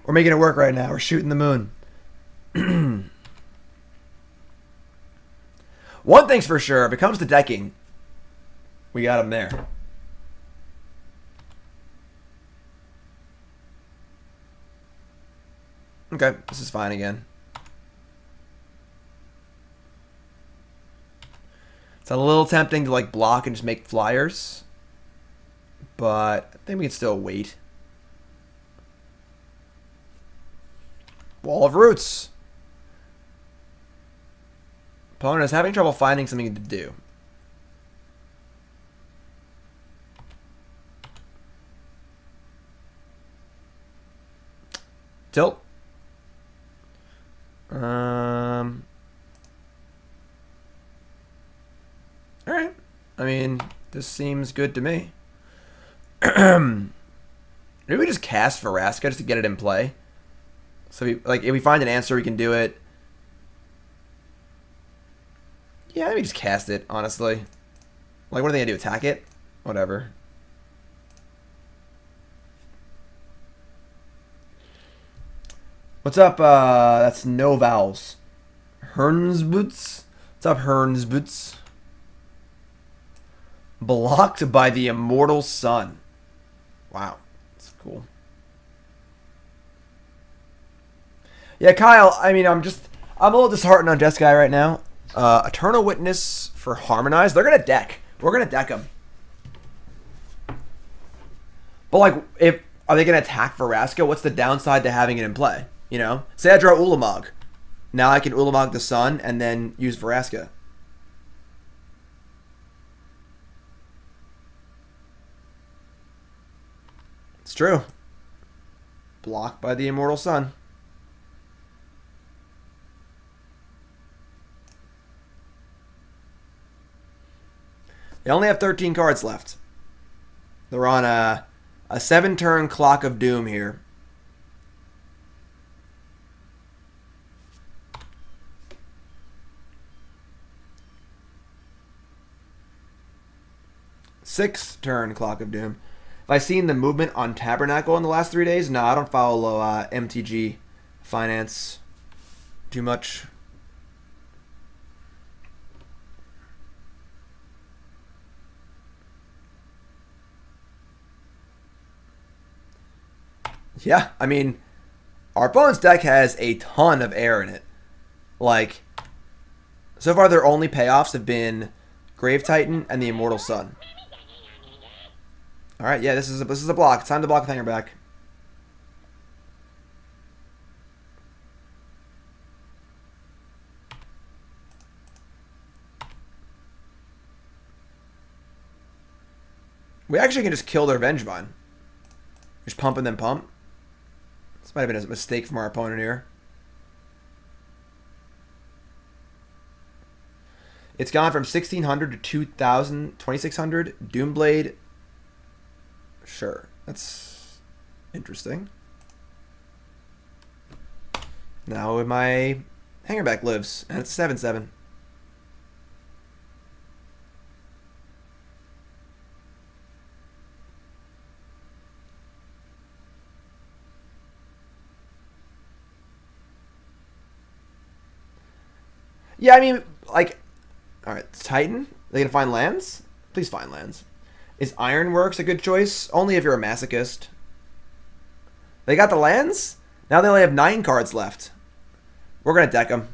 we're making it work right now. We're shooting the moon. One thing's for sure, if it comes to decking, we got him there. Okay, this is fine again. It's a little tempting to like block and just make flyers, but I think we can still wait. Wall of Roots. Opponent is having trouble finding something to do. Tilt. Alright. I mean, this seems good to me. Maybe we just cast Vraska just to get it in play. So if we find an answer, we can do it. Yeah, maybe just cast it, honestly. Like, what are they gonna do? Attack it? Whatever. What's up? That's no vowels. Hernsboots? What's up, Hernsboots? Blocked by the immortal sun. Wow. That's cool. Yeah, Kyle, I mean, I'm a little disheartened on Jeskai right now. Eternal Witness for Harmonize. They're going to deck. We're going to deck them. But, like, are they going to attack Vraska? What's the downside to having it in play? You know? Say I draw Ulamog. Now I can Ulamog the Sun and then use Vraska. It's true. Blocked by the immortal sun. They only have 13 cards left. They're on a 7-turn clock of doom here. Six-turn clock of doom. Have I seen the movement on Tabernacle in the last 3 days? No, I don't follow MTG Finance too much. Yeah, I mean, our opponent's deck has a ton of air in it. Like, so far their only payoffs have been Grave Titan and the Immortal Sun. All right, yeah, this is a block. It's time to block with Hanger back. We actually can just kill their Vengevine. Just pump and then pump. This might have been a mistake from our opponent here. It's gone from 1600 to 2000, 2600. Doomblade. Sure. That's interesting. Now my Hangerback lives, and it's 7/7. Yeah, I mean, like, all right, Titan. They gonna find lands? Please find lands. Is Ironworks a good choice? Only if you're a masochist. They got the lands? Now they only have 9 cards left. We're gonna deck them.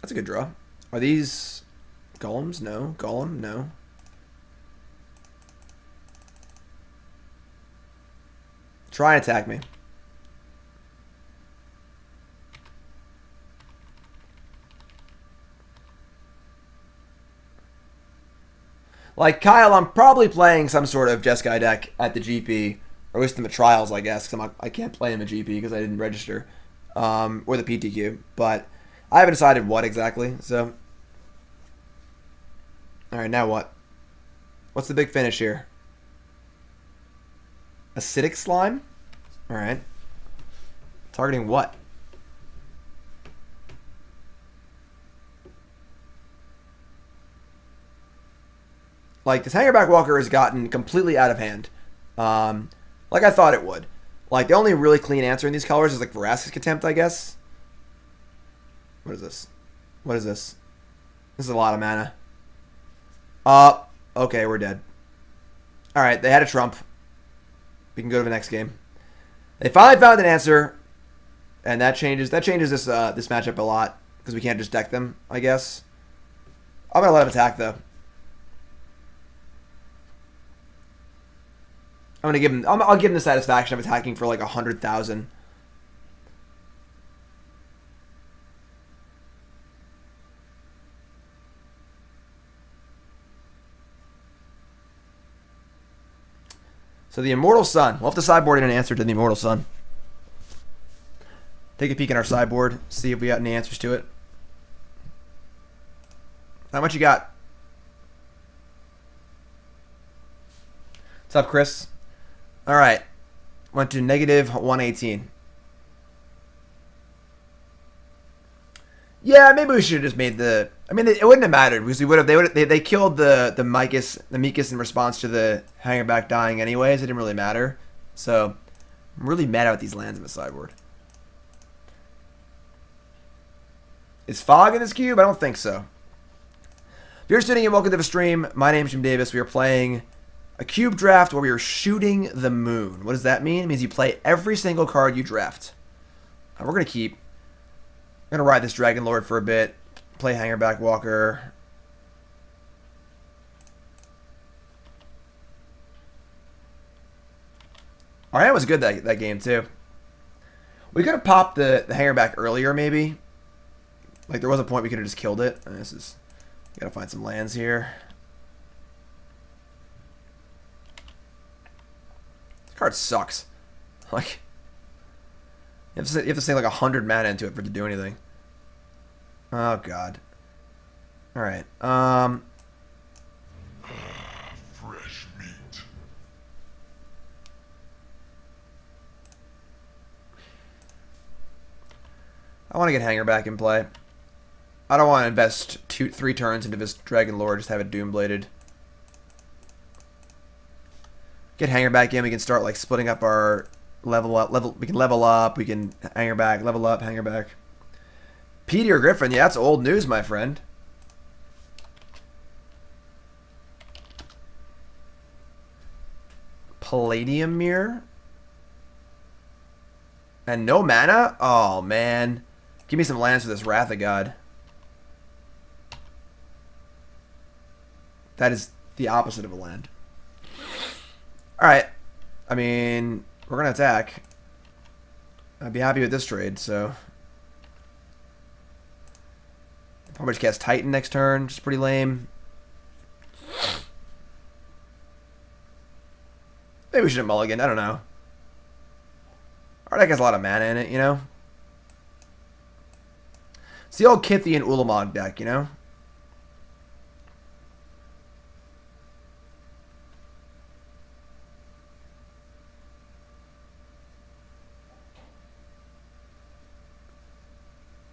That's a good draw. Are these golems? No. Golem? No. Try and attack me. Like, Kyle, I'm probably playing some sort of Jeskai deck at the GP, or at least in the trials, I guess, because I can't play in the GP because I didn't register, or the PTQ, but I haven't decided what exactly, so. Alright, now what? What's the big finish here? Acidic Slime? Alright. Targeting what? Like, this Hangerback Walker has gotten completely out of hand. Like I thought it would. Like, the only really clean answer in these colors is, like, Vraska's Contempt, I guess. What is this? What is this? This is a lot of mana. Okay, we're dead. Alright, they had a trump. We can go to the next game. They finally found an answer. And that changes this this matchup a lot. Because we can't just deck them, I guess. I'm going to let him attack, though. I'm gonna give him. I'll give him the satisfaction of attacking for like 100,000. So the Immortal Sun. We'll have to sideboard in an answer to the Immortal Sun. Take a peek in our sideboard. See if we got any answers to it. How much you got? What's up, Chris? All right, went to -118. Yeah, maybe we should have just made the. I mean, it wouldn't have mattered because we would have. They killed the Mikus in response to the Hangerback dying anyways. It didn't really matter. So I'm really mad about these lands in the sideboard. Is Fog in this cube? I don't think so. If you're tuning in, welcome to the stream. My name's Jim Davis. We are playing a cube draft where we are shooting the moon. What does that mean? It means you play every single card you draft. We're going to ride this Dragon Lord for a bit. Play Hangerback Walker. Our hand was good that game too. We could have popped the Hangerback earlier maybe. Like there was a point we could have just killed it. Gotta find some lands here. Card sucks. Like you have to sink like 100 mana into it for it to do anything. Oh god. All right. Fresh meat. I want to get Hangerback in play. I don't want to invest 3 turns into this Dragon Lord. Just have it Doombladed. Get Hangerback in, we can start like splitting up our we can level up, we can Hangerback, level up, Hangerback. Peter Griffin, yeah, that's old news, my friend. Palladium Mirror. And no mana? Oh, man. Give me some lands for this Wrath of God. That is the opposite of a land. Alright. I mean, we're going to attack. I'd be happy with this trade, so... Probably just cast Titan next turn, which is pretty lame. Maybe we shouldn't mulligan, I don't know. Our deck has a lot of mana in it, you know? It's the old Kithy and Ulamog deck, you know?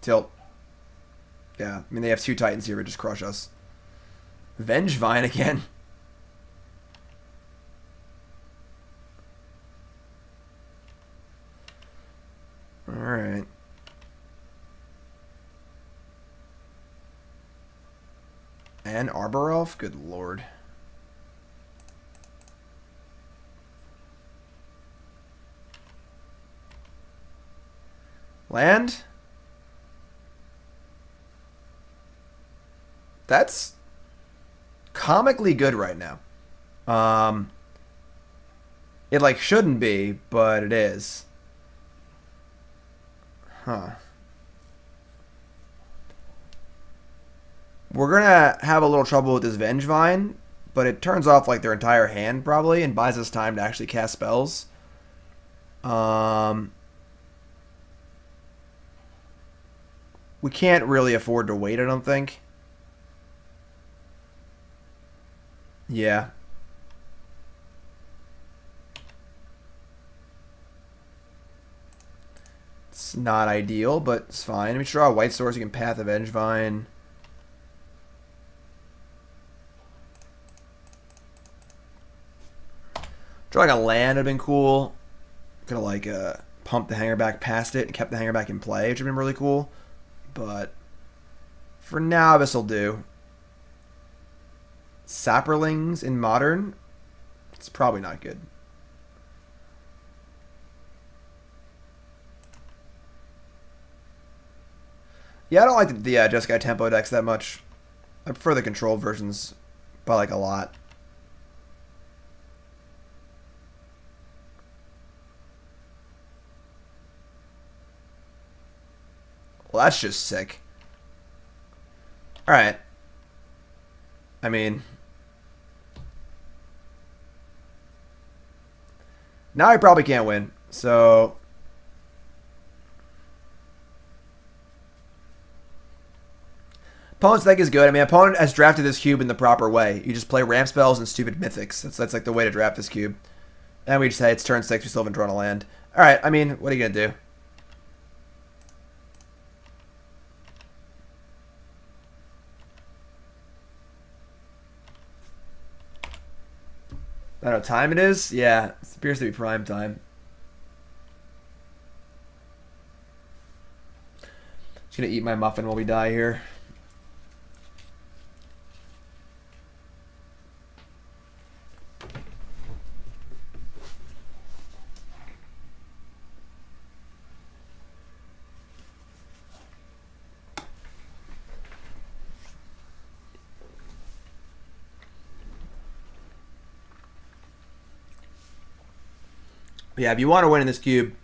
Tilt. Yeah, I mean, they have 2 Titans here, but just crush us. Vengevine again. Alright. And Arbor Elf? Good lord. Land? That's comically good right now. It like shouldn't be, but it is. Huh. We're gonna have a little trouble with this Vengevine, but it turns off like their entire hand probably and buys us time to actually cast spells. We can't really afford to wait, I don't think. Yeah. It's not ideal, but it's fine. We draw a white source, you can Path of Vengevine. Drawing a land would have been cool. Could have like pumped the hanger back past it and kept the hanger back in play, which would have been really cool. But for now, this will do. Saprolings in Modern. It's probably not good. Yeah, I don't like the Jeskai Tempo decks that much. I prefer the controlled versions by like a lot. Well, that's just sick. Alright. I mean... Now I probably can't win, so... Opponent's deck is good. I mean, opponent has drafted this cube in the proper way. You just play ramp spells and stupid mythics. That's like the way to draft this cube. And we just say it's turn 6, we still haven't drawn a land. Alright, I mean, what are you going to do? I don't know what time it is? Yeah, it appears to be prime time. Just gonna eat my muffin while we die here. Yeah, if you want to win in this cube,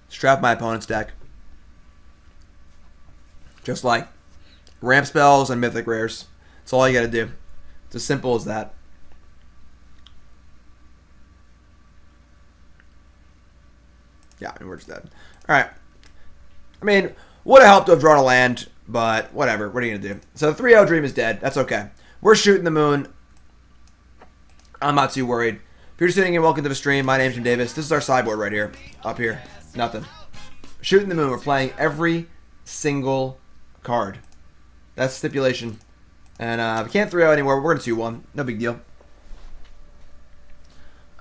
strap my opponent's deck. Just like ramp spells and mythic rares. That's all you gotta do. It's as simple as that. Yeah, I mean, we're just dead. Alright. I mean, would have helped to have drawn a land, but whatever. What are you gonna do? So the 3-0 dream is dead. That's okay. We're shooting the moon. I'm not too worried. If you're just tuning in, welcome to the stream. My name's Jim Davis. This is our sideboard right here. Up here. Nothing. Shooting the moon. We're playing every single card. That's stipulation. And we can't 3-0 anymore. We're going to 2-1. No big deal.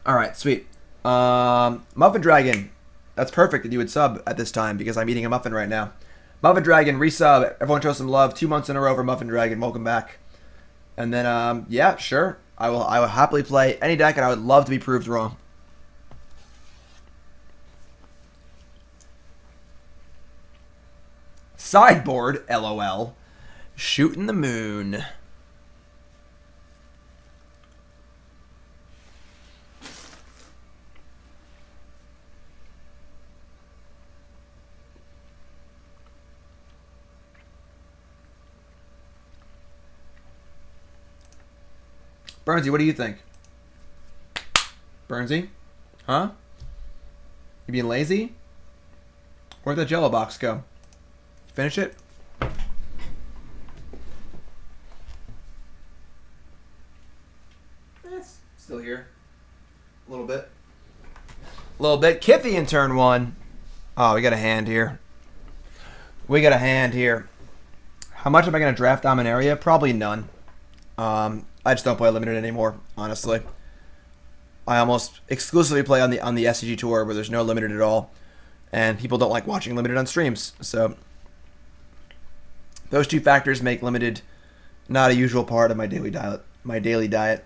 Alright, sweet. Muffin Dragon. That's perfect that you would sub at this time because I'm eating a muffin right now. Muffin Dragon, resub. Everyone show some love. 2 months in a row for Muffin Dragon. Welcome back. And then, yeah, sure. I will happily play any deck, and I would love to be proved wrong. Sideboard, LOL. Shooting the moon. Burnsy, what do you think? Burnsy? Huh? You being lazy? Where'd the Jello box go? Finish it? It's still here. A little bit. A little bit. Kithy in turn 1. Oh, we got a hand here. We got a hand here. How much am I going to draft Dominaria? Probably none. I just don't play limited anymore, honestly. I almost exclusively play on the SCG tour where there's no limited at all, and people don't like watching limited on streams. So those two factors make limited not a usual part of my daily diet.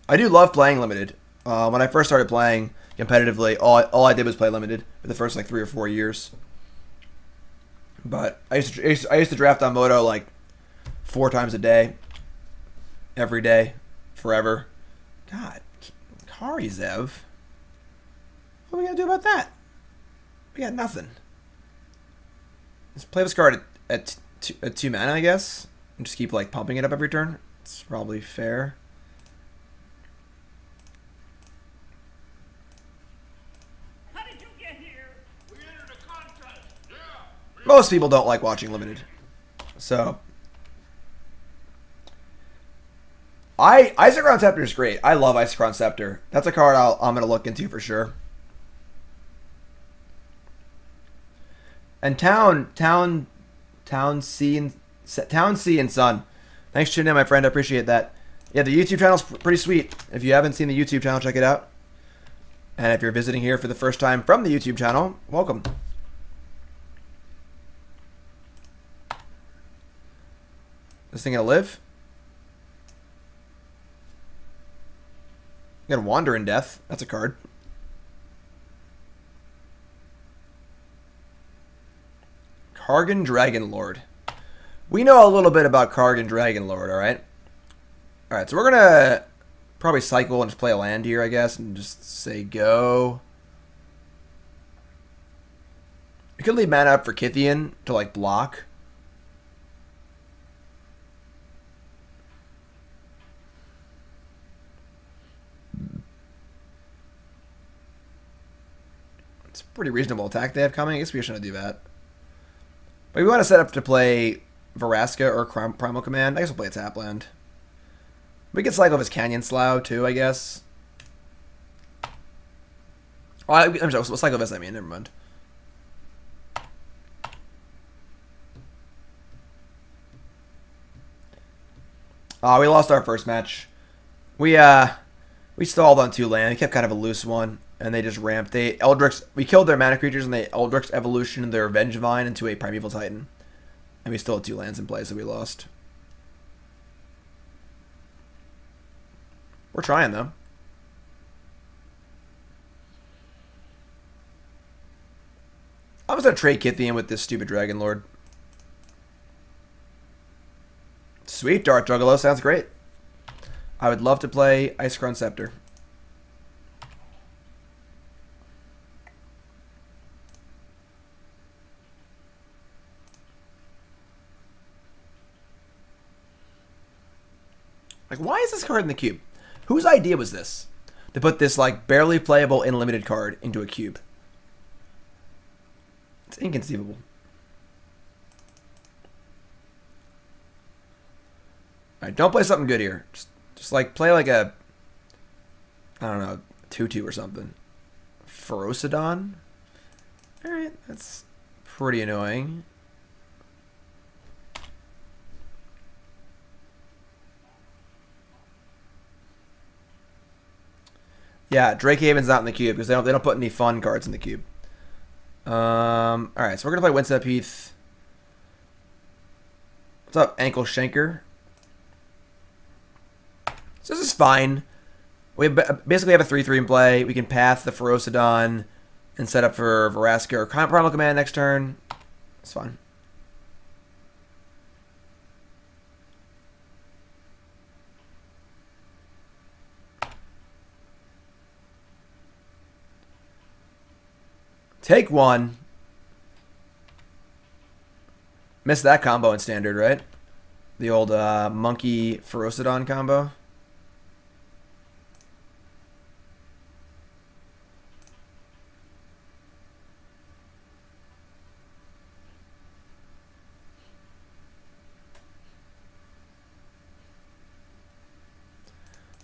I do love playing limited. When I first started playing competitively, all I did was play limited for the first like 3 or 4 years. But I used to draft on Moto like 4 times a day. Every day, forever. God, Karizev. What are we gonna do about that? We got nothing. Let's play this card at 2 mana, I guess, and just keep like pumping it up every turn. It's probably fair. How did you get here? We entered a contest. Yeah. Most people don't like watching limited, so. Isochron Scepter is great. I love Isochron Scepter. That's a card I'm going to look into for sure. And Town C and Sun. Thanks for tuning in, my friend. I appreciate that. Yeah, the YouTube channel's pretty sweet. If you haven't seen the YouTube channel, check it out. And if you're visiting here for the first time from the YouTube channel, welcome. This thing gonna live? You got Wander in Death. That's a card. Kargan Dragonlord. We know a little bit about Kargan Dragonlord, alright? Alright, so we're gonna probably cycle and just play a land here, I guess, and just say go. You could leave mana up for Kithian to, like, block. It's a pretty reasonable attack they have coming. I guess we shouldn't do that. But we want to set up to play Veraska or Primal Command. I guess we'll play a tap land. We could cycle his Canyon Slough too, I guess. Oh, I'm sorry, we'll cycle this, I mean, never mind. We lost our first match. We stalled on 2 land. We kept kind of a loose one, and they just ramped. We killed their mana creatures, and they Eldritch Evolution their Vengevine into a Primeval Titan. And we still had 2 lands in play, so we lost. We're trying, though. I'm just going to trade Kithian with this stupid Dragon Lord. Sweet, Dark Juggalo. Sounds great. I would love to play Isochron Scepter. Like, why is this card in the cube? Whose idea was this? To put this, like, barely playable and limited card into a cube. It's inconceivable. Alright, don't play something good here. Just like, play like a, I don't know, 2/2 or something. Ferocidon? Alright, that's pretty annoying. Yeah, Drake Haven's not in the cube because they don't put any fun cards in the cube. Alright, so we're gonna play Winston Heath. What's up, Ankle Shanker? So this is fine. We basically have a 3/3 in play. We can path the Ferocidon and set up for Veraska or Primal Command next turn. It's fine. Take one. Missed that combo in standard, right? The old monkey Ferocidon combo.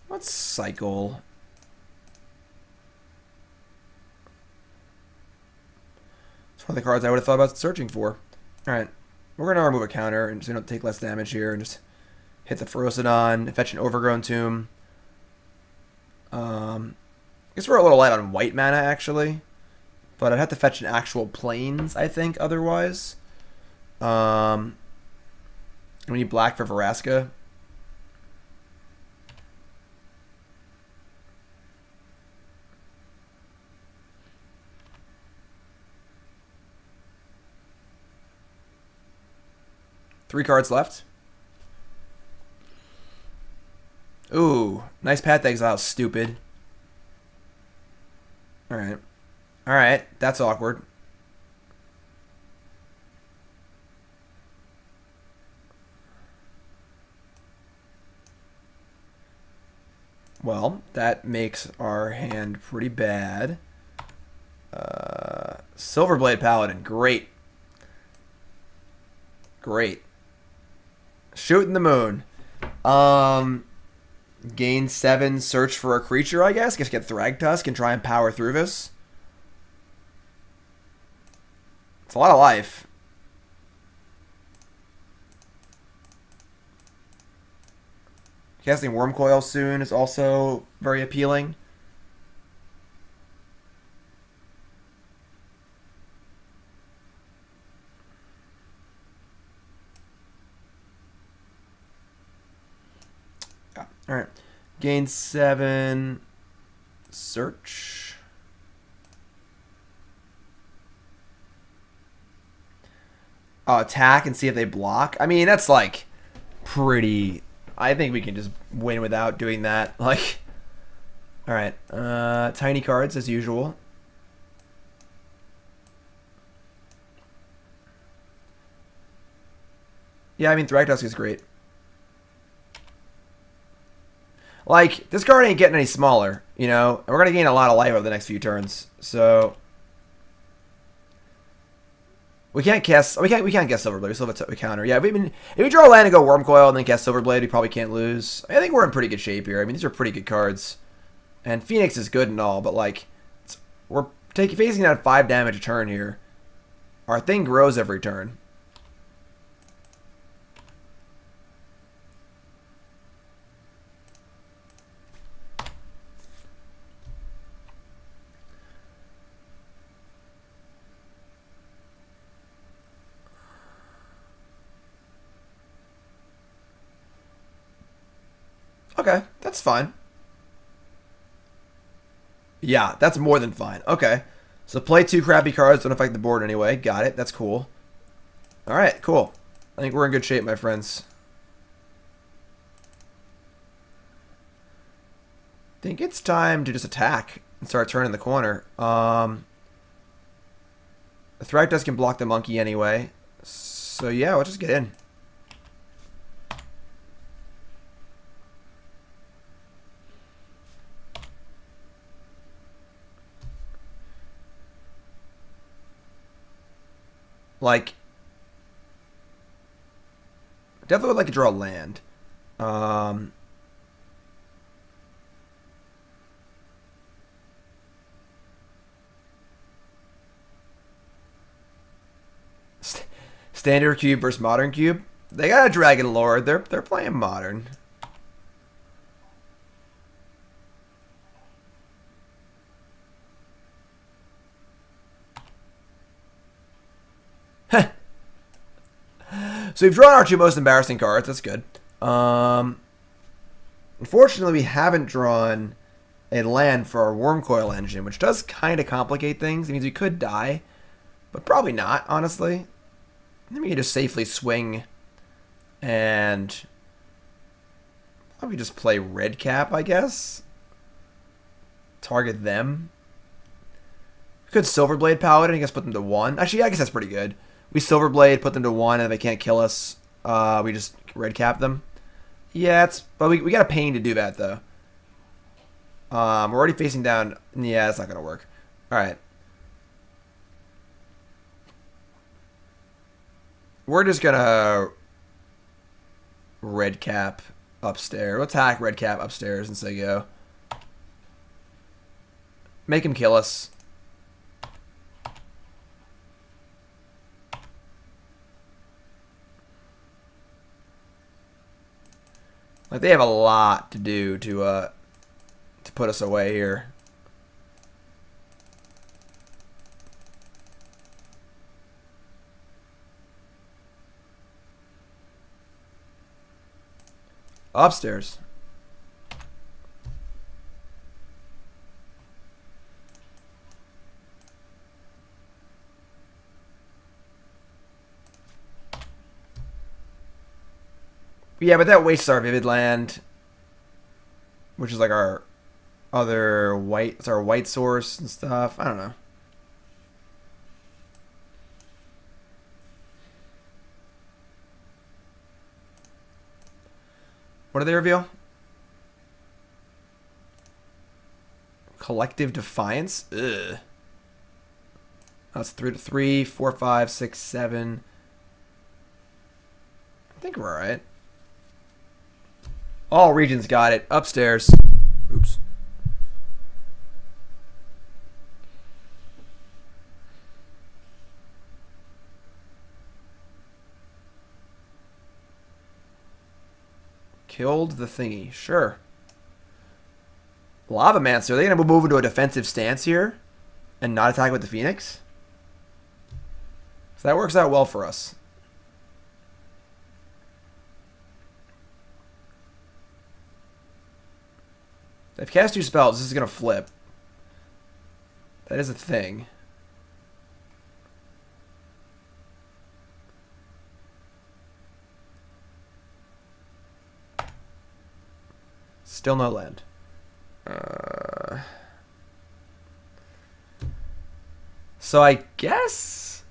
Let's cycle. It's one of the cards I would have thought about searching for. Alright. We're going to remove a counter and just take less damage here and just hit the Ferocidon, fetch an Overgrown Tomb. I guess we're a little light on white mana, actually. But I'd have to fetch an actual Plains, I think, otherwise. We need black for Vraska. Three cards left. Ooh, nice Path to Exile, stupid. Alright. Alright, that's awkward. Well, that makes our hand pretty bad. Silverblade Paladin, great. Great. Shooting the moon. Gain 7, search for a creature, I guess. Get Thragtusk and try and power through this. It's a lot of life. Casting Wormcoil soon is also very appealing. Alright. Gain 7. Search. Attack and see if they block. I mean, that's like pretty... I think we can just win without doing that. Like, alright. Tiny cards as usual. Yeah, I mean, Thragtusk is great. Like, this card ain't getting any smaller, you know? And we're going to gain a lot of life over the next few turns. So, we can't cast... We can't guess Silverblade. We still have a counter. Yeah, if we draw a land and go Wormcoil and then cast Silverblade, we probably can't lose. I think we're in pretty good shape here. I mean, these are pretty good cards. And Phoenix is good and all, but, like, we're facing down 5 damage a turn here. Our thing grows every turn. Okay, that's fine. Yeah, that's more than fine. Okay. So play 2 crappy cards, don't affect the board anyway. Got it. That's cool. Alright, cool. I think we're in good shape, my friends. I think it's time to just attack and start turning the corner. The Thragtusk can block the monkey anyway. So yeah, we'll just get in. Like, definitely would like to draw land. Standard cube versus modern cube. They got a Dragon Lord. They're playing modern. So we've drawn our 2 most embarrassing cards. That's good. Unfortunately, we haven't drawn a land for our Wormcoil engine, which does kind of complicate things. It means we could die, but probably not, honestly. Then we can just safely swing and probably just play Red Cap, I guess. Target them. Could Silverblade Paladin, I guess, put them to 1. Actually, yeah, I guess that's pretty good. We Silverblade, put them to 1, and if they can't kill us, we just red cap them. Yeah, but we got a pain to do that, though. We're already facing down. Yeah, it's not going to work. Alright. We're just going to red cap upstairs. We'll attack red cap upstairs and say go. Make him kill us. Like, they have a lot to do to put us away here. Upstairs. Yeah, but that wastes our Vivid Land, which is like our other white, it's our white source and stuff. I don't know. What do they reveal? Collective Defiance? Ugh. That's 3-3, 4, 5, 6, 7. I think we're alright. All regions got it. Upstairs. Oops. Killed the thingy. Sure. Lava Mancer. Are they going to move into a defensive stance here? And not attack with the Phoenix? So that works out well for us. They've cast 2 spells. This is going to flip. That is a thing. Still no land. So I guess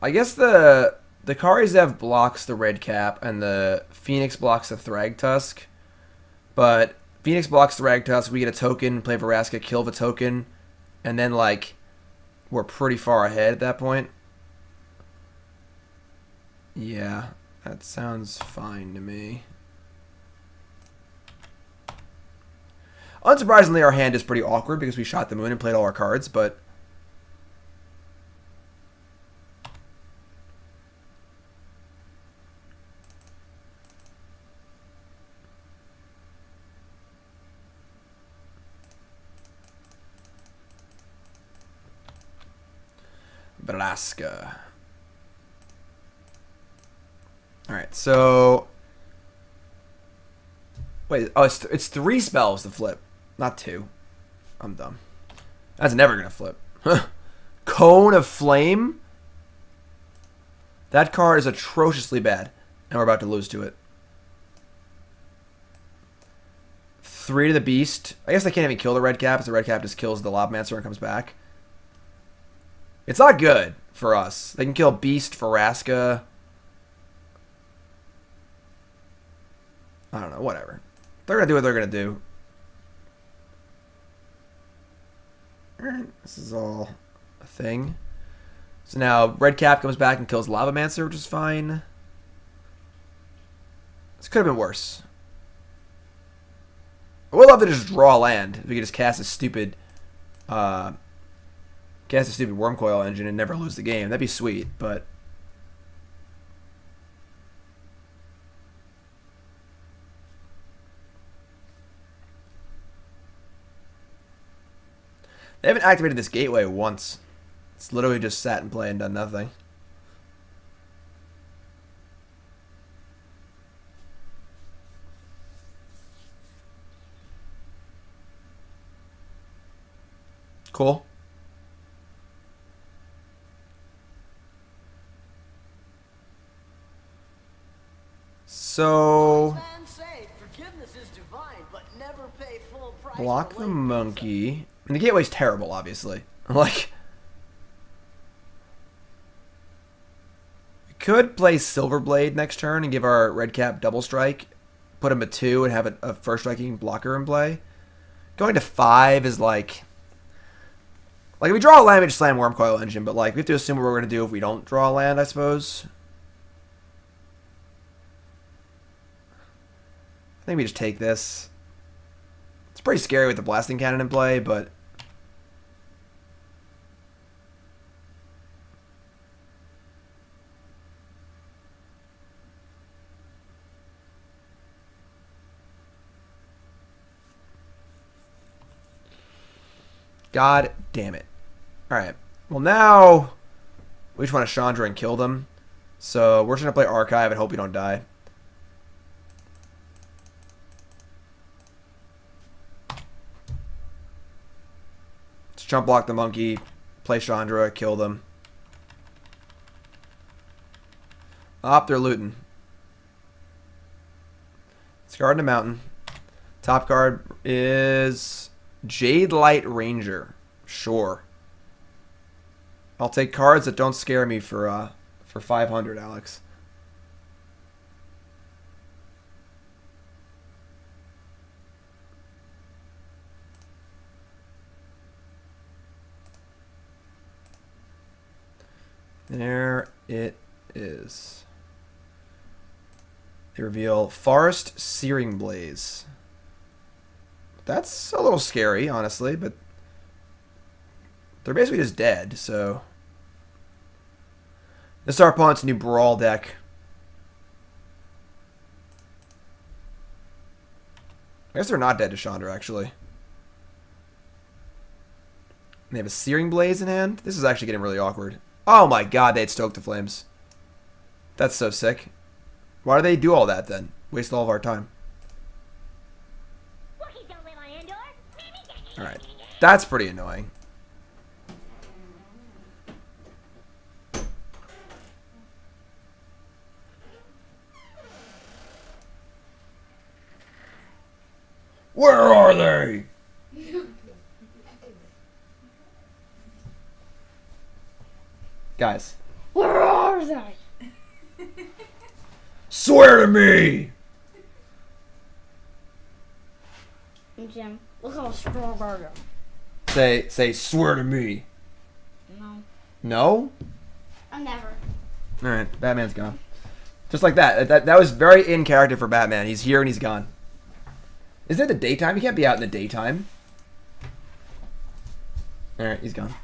the Karizev blocks the red cap and the Phoenix blocks the Thragtusk. But Phoenix blocks the Thragtusk, we get a token, play Vraska, kill the token, and then like we're pretty far ahead at that point. Yeah, that sounds fine to me. Unsurprisingly, our hand is pretty awkward because we shot the moon and played all our cards, but Vraska. Alright, so wait, oh, it's 3 spells to flip, not 2. I'm dumb. That's never gonna flip. Cone of Flame? That card is atrociously bad, and we're about to lose to it. 3 to the Beast. I guess they can't even kill the red cap, because the red cap just kills the Lobmancer and comes back. It's not good for us. They can kill Beast, Vraska. I don't know, whatever. They're going to do what they're going to do. Alright, this is all a thing. So now red cap comes back and kills Lavamancer, which is fine. This could have been worse. I would love to just draw land. If we could just cast a stupid worm coil engine and never lose the game. That'd be sweet, but they haven't activated this gateway once. It's literally just sat and played and done nothing. Cool. So block the monkey. And the gateway's terrible, obviously. Like, we could play Silverblade next turn and give our red cap double strike, put him at 2 and have a first striking blocker in play. Going to 5 is like if we draw a land, we just slam Worm Coil Engine, but like we have to assume what we're going to do if we don't draw a land, I suppose. I think we just take this. It's pretty scary with the Blasting Cannon in play, but God damn it. Alright. Well, now we just want to Chandra and kill them. So we're just going to play Archive and hope we don't die. Let's jump block the monkey, play Chandra, kill them. Up, they're looting. Let's guard the mountain. Top card is Jade Light Ranger. Sure. I'll take cards that don't scare me for 500, Alex. There it is. They reveal Forest Searing Blaze. That's a little scary, honestly, but they're basically just dead, so this is our opponent's new Brawl deck. I guess they're not dead to Chandra, actually. They have a Searing Blaze in hand. This is actually getting really awkward. Oh my god, they had Stoke the Flames. That's so sick. Why do they do all that then? Waste all of our time. Alright. That's pretty annoying. Where are they? Guys. Where are they? Swear to me! Jim, look how strong I am. Say, swear to me. No. No? I never. Alright, Batman's gone. Just like that. That was very in character for Batman. He's here and he's gone. Is it the daytime? He can't be out in the daytime. Alright, he's gone.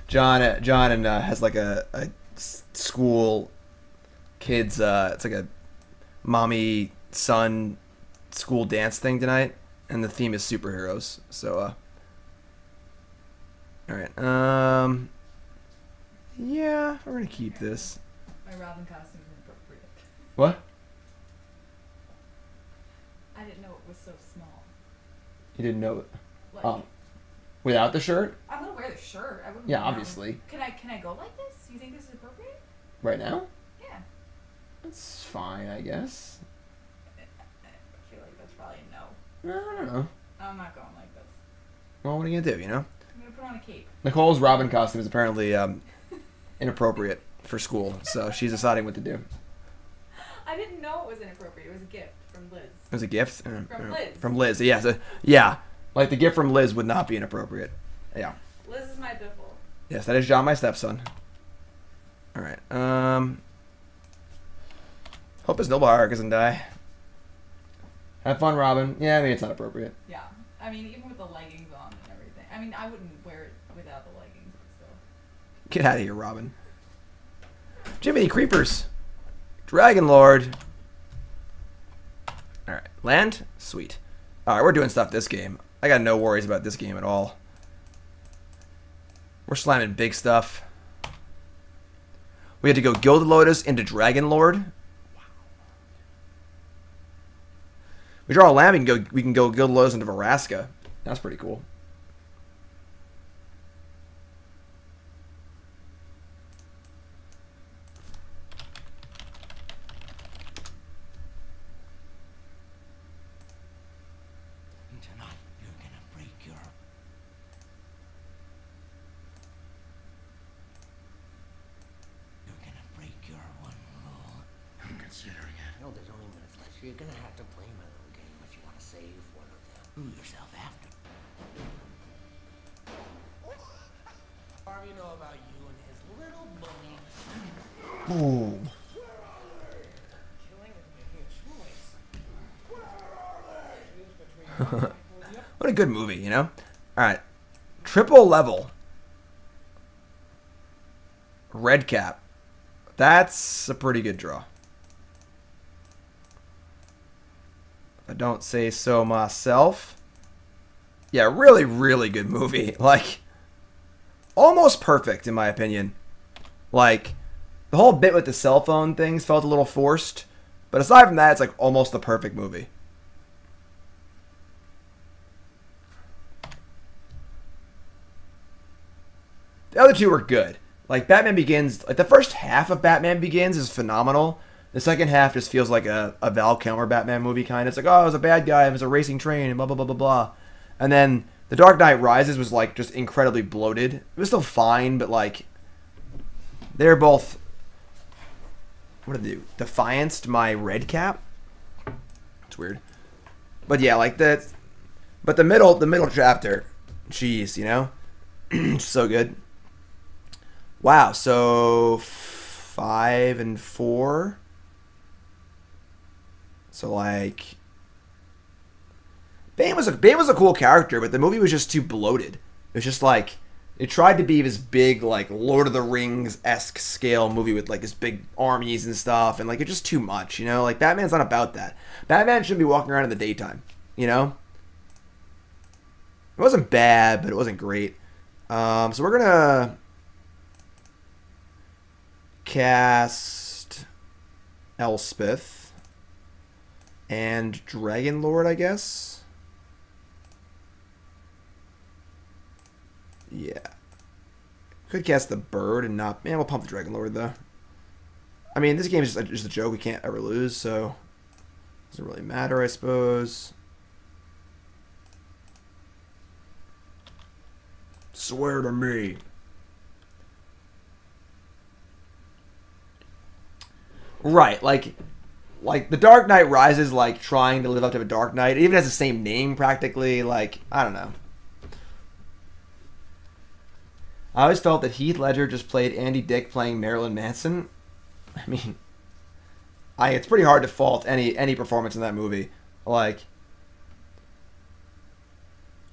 John has like a school kids it's like a mommy son school dance thing tonight, and the theme is superheroes. So all right, yeah, we're gonna keep this. My Robin costume is inappropriate. What? I didn't know it was so small. You didn't know it? Like, Without the shirt? I'm gonna wear the shirt. I wouldn't. Yeah, wear obviously. Can I go like this? You think this is appropriate? Right now? Yeah. That's fine, I guess. I feel like that's probably a no. I don't know. I'm not going like this. Well, what are you gonna do? You know? I'm gonna put on a cape. Nicole's Robin costume is apparently inappropriate for school, so she's deciding what to do. I didn't know it was inappropriate. It was a gift from Liz. It was a gift? From Liz. From Liz, yeah. So, yeah. Like, the gift from Liz would not be inappropriate. Yeah. Liz is my biffle. Yes, that is John, my stepson. Alright, hope his noble hierarch doesn't die. Have fun, Robin. Yeah, I mean, it's not appropriate. Yeah. I mean, even with the leggings on and everything. I mean, I wouldn't wear it without the leggings, but still. Get out of here, Robin. Jiminy Creepers. Dragon Lord. Alright, land? Sweet. Alright, we're doing stuff this game. I got no worries about this game at all. We're slamming big stuff. We had to go Gilded Lotus into Dragon Lord. We draw a land, we can go Gilded Lotus into Veraska. That's pretty cool. Tonight, you're gonna break your know there's only minutes left, so you're gonna have to play my little game if you want to save one of them yourself after. What do you know about you and his little bunny? Ooh. Killing would be a choice. What a good movie, you know? Alright. Triple level. Red cap. That's a pretty good draw. If I don't say so myself. Yeah, really, really good movie. Like, almost perfect in my opinion. Like, the whole bit with the cell phone things felt a little forced. But aside from that, it's like almost the perfect movie. The other two were good. Like, Batman Begins, like, the first half of Batman Begins is phenomenal. The second half just feels like a Val Kilmer Batman movie kind of. It's like, oh, it was a bad guy, it was a racing train, and blah, blah, blah, blah, blah. And then The Dark Knight Rises was, like, just incredibly bloated. It was still fine, but, like, they're both, what did they do? Defianced my red cap? It's weird. But, yeah, like, but the middle chapter, jeez, you know? So good. Wow, so 5 and 4. So like, Bane was a cool character, but the movie was just too bloated. It was just like, it tried to be this big like Lord of the Rings-esque scale movie with like this big armies and stuff, and like it's just too much, you know. Like Batman's not about that. Batman shouldn't be walking around in the daytime, you know. It wasn't bad, but it wasn't great. So we're gonna cast Elspeth and Dragon Lord, I guess. Yeah. Could cast the bird and not... Man, we'll pump the Dragon Lord, though. I mean, this game is just a joke. We can't ever lose, so... Doesn't really matter, I suppose. Swear to me. Right, like the Dark Knight Rises, like trying to live up to a Dark Knight. It even has the same name practically. Like, I don't know. I always felt that Heath Ledger just played Andy Dick playing Marilyn Manson. I mean, it's pretty hard to fault any performance in that movie. Like,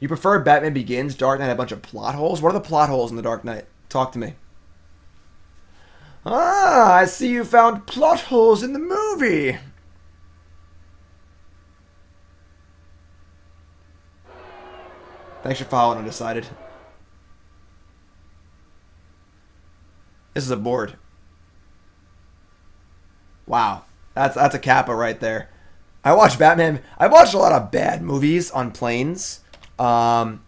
you prefer Batman Begins? Dark Knight had a bunch of plot holes? What are the plot holes in The Dark Knight? Talk to me. Ah, I see you found plot holes in the movie. Thanks for following Undecided. This is a board. Wow. That's a kappa right there. I watched a lot of bad movies on planes. And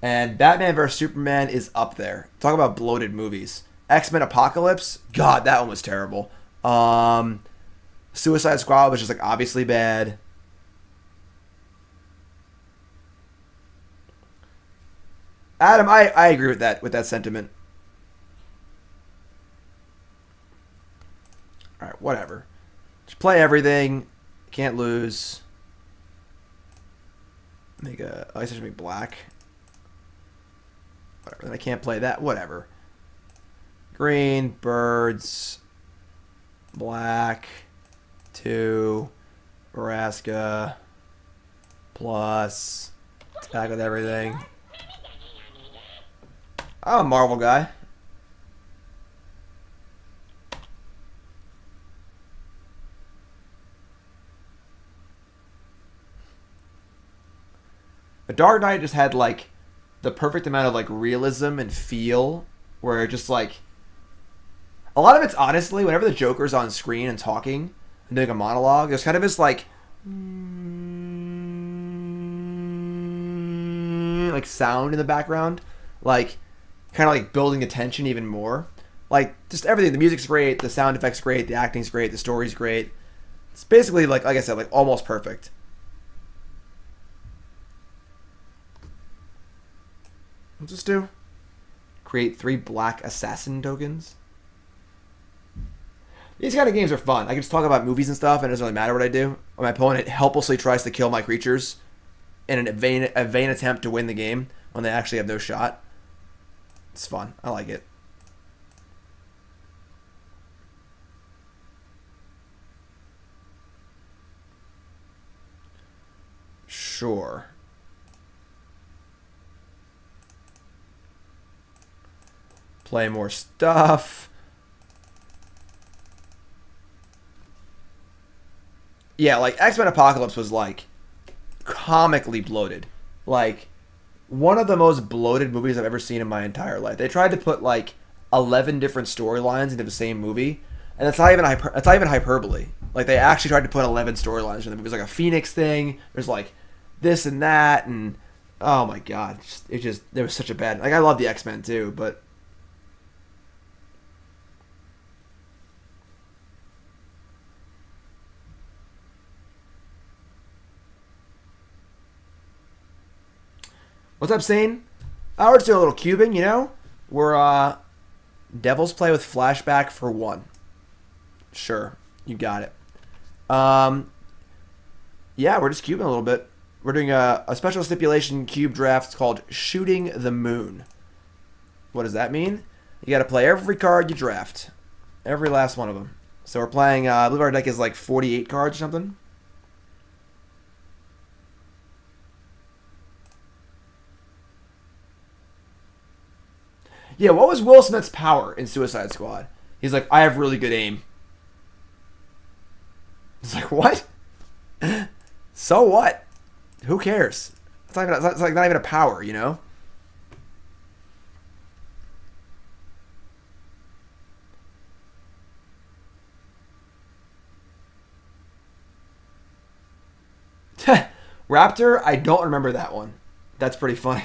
Batman vs Superman is up there. Talk about bloated movies. X-Men Apocalypse, God, that one was terrible. Suicide Squad was just like obviously bad. Adam, I agree with that sentiment. All right, whatever. Just play everything. Can't lose. Make a... I guess I should make black. Whatever. Then I can't play that. Whatever. Green, birds, black, 2, Nebraska, plus, attack with everything. I'm a Marvel guy. The Dark Knight just had like the perfect amount of like realism and feel, where it just like, a lot of it's honestly, whenever the Joker's on screen and talking and doing a monologue, there's kind of this like sound in the background, like kind of like building the tension even more. Like just everything. The music's great, the sound effects great, the acting's great, the story's great. It's basically like I said, like almost perfect. What's this do? Create 3 black assassin tokens. These kind of games are fun. I can just talk about movies and stuff, and it doesn't really matter what I do. Or my opponent helplessly tries to kill my creatures in a vain attempt to win the game when they actually have no shot. It's fun. I like it. Sure. Play more stuff. Yeah, like X-Men Apocalypse was like comically bloated. Like one of the most bloated movies I've ever seen in my entire life. They tried to put like 11 different storylines into the same movie, and that's not even hyperbole. Like they actually tried to put 11 storylines in the movie. It was like a Phoenix thing. There's like this and that, and oh my god, it just there was such a bad. Like I love the X-Men too, but. What's up, Sane? We're just doing a little cubing, you know? We're, Devil's Play with Flashback for 1. Sure. You got it. Yeah, we're just cubing a little bit. We're doing a special stipulation cube draft called Shooting the Moon. What does that mean? You gotta play every card you draft. Every last one of them. So we're playing, I believe our deck is like 48 cards or something. Yeah, what was Will Smith's power in Suicide Squad? He's like, I have really good aim. It's like, what? So what? Who cares? It's like not even a power, you know? Raptor, I don't remember that one. That's pretty funny.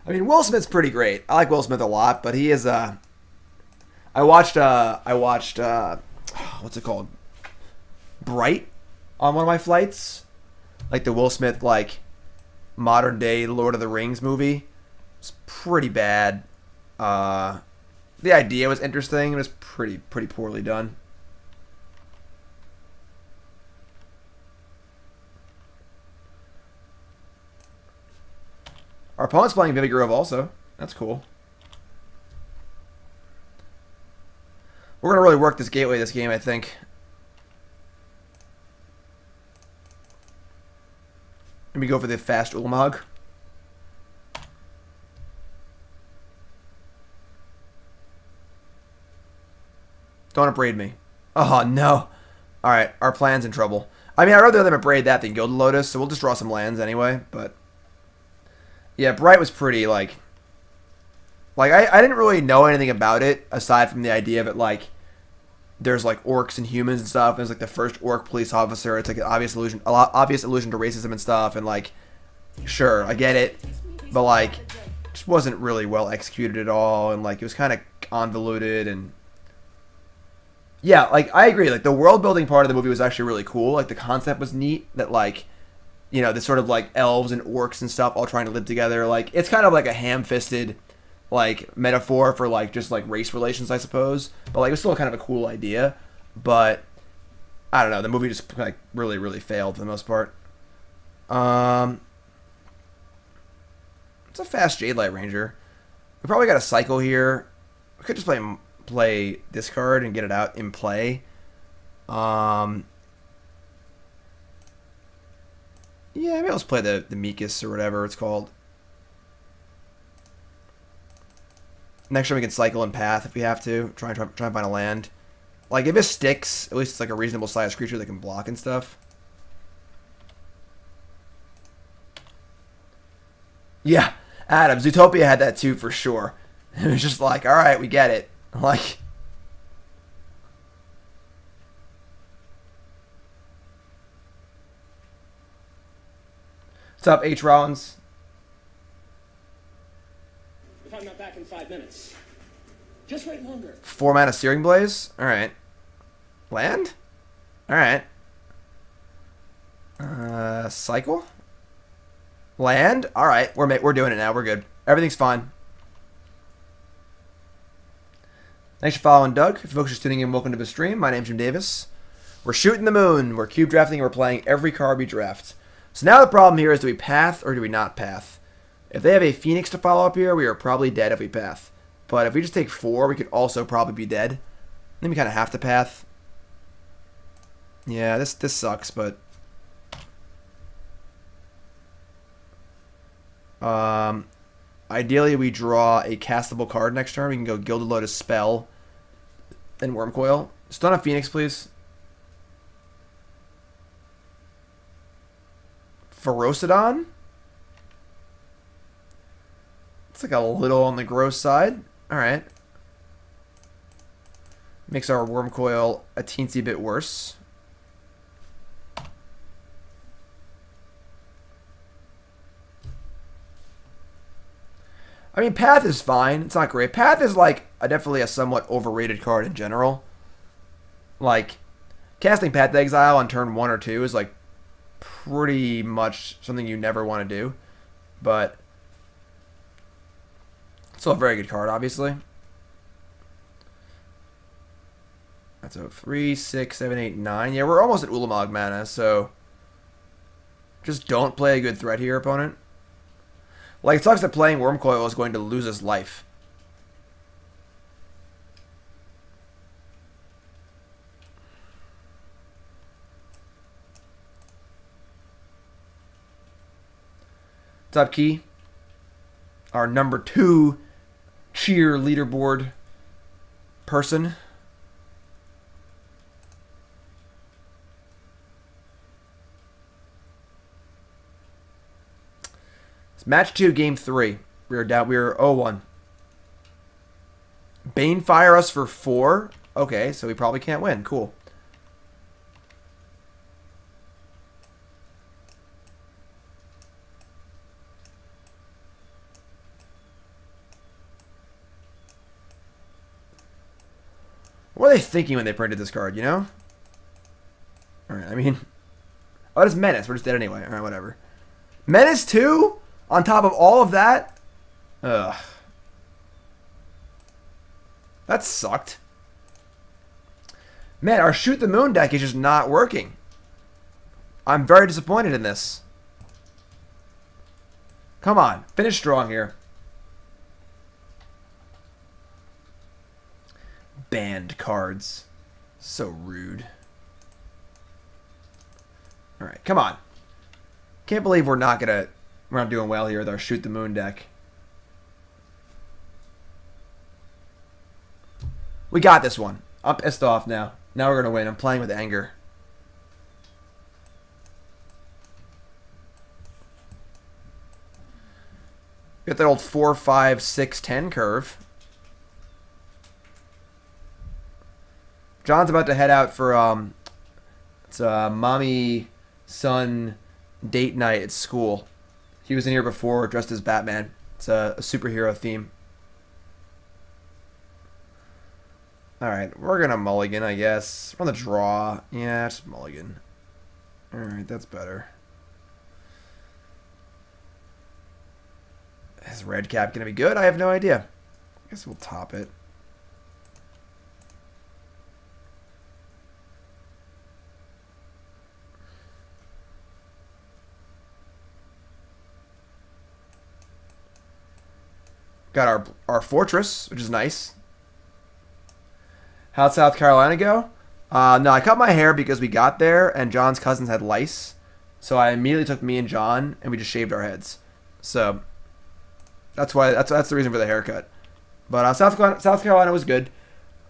I mean, Will Smith's pretty great. I like Will Smith a lot, but he is I watched what's it called? Bright on one of my flights. Like the Will Smith like modern day Lord of the Rings movie. It's pretty bad. The idea was interesting. It was pretty poorly done. Our opponent's playing Vivid Grove also. That's cool. We're going to really work this gateway this game, I think. Let me go for the fast Ulamog. Don't upbraid me. Oh, no. Alright, our plan's in trouble. I mean, I'd rather them upbraid that than Gilded Lotus, so we'll just draw some lands anyway, but... Yeah, Bright was pretty, like I didn't really know anything about it, aside from the idea of it, like, there's, like, orcs and humans and stuff, and it's, like, the first orc police officer, it's, like, an obvious allusion to racism and stuff, and, like, sure, I get it, but, like, just wasn't really well executed at all, and, like, it was kind of convoluted, and... Yeah, like, I agree, like, the world-building part of the movie was actually really cool, like, the concept was neat, that, like... You know, the sort of like elves and orcs and stuff all trying to live together. Like, it's kind of like a ham-fisted, like, metaphor for like just like race relations, I suppose. But like, it was still kind of a cool idea. But I don't know, the movie just like really failed for the most part. It's a fast Jade Light Ranger. We probably got a cycle here. We could just play this card and get it out in play. Yeah, maybe let's play the Mikus or whatever it's called. Next time we can cycle and path if we have to. Try and find a land. Like, if it sticks, at least it's like a reasonable sized creature that can block and stuff. Yeah, Adam, Zootopia had that too for sure. It was just like, alright, we get it. Like... What's up, H. Rollins? If I'm not back in 5 minutes, just wait longer. 4 mana Searing Blaze? Alright. Land? Alright. Cycle? Land? Alright, we're doing it now. We're good. Everything's fine. Thanks for following Doug. If folks are just tuning in, welcome to the stream. My name's Jim Davis. We're shooting the moon. We're cube drafting. And we're playing every card we draft. So now the problem here is, do we path or do we not path? If they have a Phoenix to follow up here, we are probably dead if we path. But if we just take 4, we could also probably be dead. Then we kind of have to path. Yeah, this sucks, but... ideally, we draw a castable card next turn. We can go Gilded Lotus Spell, then Wormcoil. Stun a Phoenix, please. Ferocidon? It's like a little on the gross side. Alright. Makes our Wormcoil a teensy bit worse. I mean, Path is fine. It's not great. Path is like definitely a somewhat overrated card in general. Like, casting Path to Exile on turn 1 or 2 is like pretty much something you never want to do. But still a very good card, obviously. That's a 3, 6, 7, 8, 9. Yeah, we're almost at Ulamog mana, so just don't play a good threat here, opponent. Like, it sucks that playing Wormcoil is going to lose us life. What's up, Key? Our number 2 cheer leaderboard person. It's match 2, game 3. We were 0-1. Banefire us for 4. Okay, so we probably can't win. Cool. What are they thinking when they printed this card, you know? Alright, I mean... Oh, it's Menace. We're just dead anyway. Alright, whatever. Menace 2? On top of all of that? Ugh. That sucked. Man, our Shoot the Moon deck is just not working. I'm very disappointed in this. Come on. Finish strong here. Banned cards. So rude. Alright, come on. Can't believe we're not doing well here with our Shoot the Moon deck. We got this one. I'm pissed off now. Now we're going to win. I'm playing with anger. Got that old 4, 5, 6, 10 curve. John's about to head out for it's a mommy son date night at school. He was in here before dressed as Batman. It's a superhero theme. Alright, we're gonna mulligan, I guess. We're on the draw. Yeah, just mulligan. Alright, that's better. Is red cap gonna be good? I have no idea. I guess we'll top it. Got our fortress, which is nice. How'd South Carolina go? No, I cut my hair because we got there and John's cousins had lice. So I immediately took me and John and we just shaved our heads. So that's why that's the reason for the haircut. But South Carolina was good.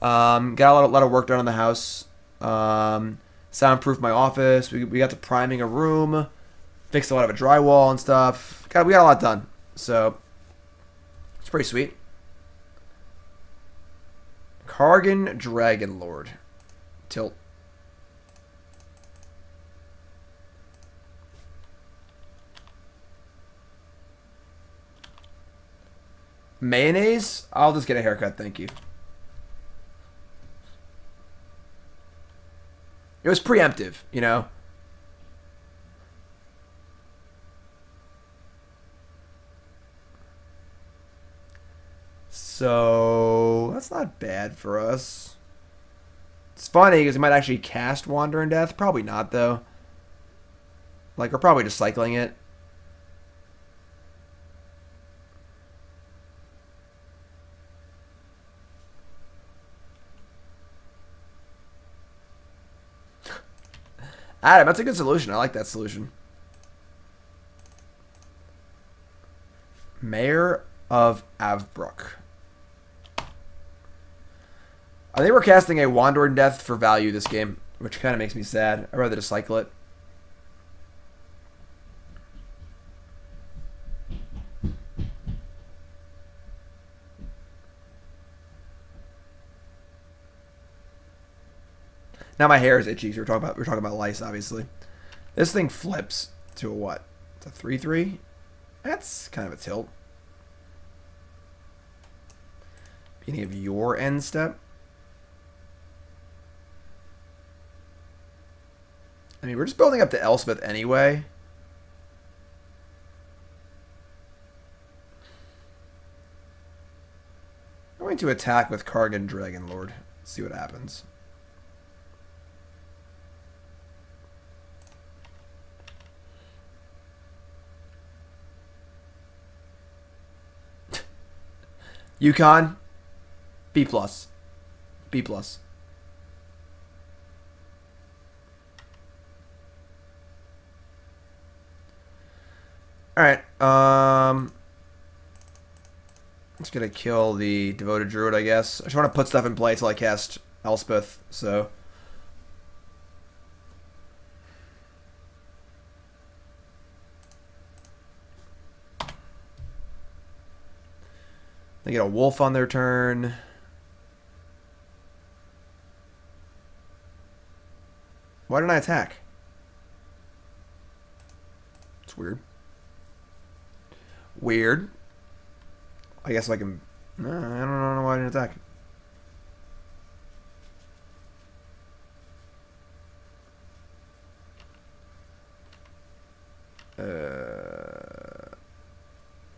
Got a lot of work done on the house. Soundproofed my office. We got to priming a room. Fixed a lot of drywall and stuff. We got a lot done. So it's pretty sweet. Kargan Dragonlord. Tilt. Mayonnaise? I'll just get a haircut, thank you. It was preemptive, you know? So that's not bad for us. It's funny because we might actually cast Wander in Death. Probably not, though. Like, we're probably just cycling it. Adam, that's a good solution. I like that solution. Mayor of Avbrook. I think we're casting a Wander in Death for value this game, which kind of makes me sad. I'd rather just cycle it. Now my hair is itchy. So we're talking about lice, obviously. This thing flips to a what? It's a 3/3. That's kind of a tilt. Beginning of your end step. I mean, we're just building up to Elspeth anyway. I'm going to attack with Kargan Dragonlord. See what happens. Yukon, B+. B+. Alright, just gonna kill the Devoted Druid, I guess. I just want to put stuff in play till I cast Elspeth, so... They get a wolf on their turn. Why didn't I attack? It's weird. Weird. I guess I can... No, I don't know why I didn't attack.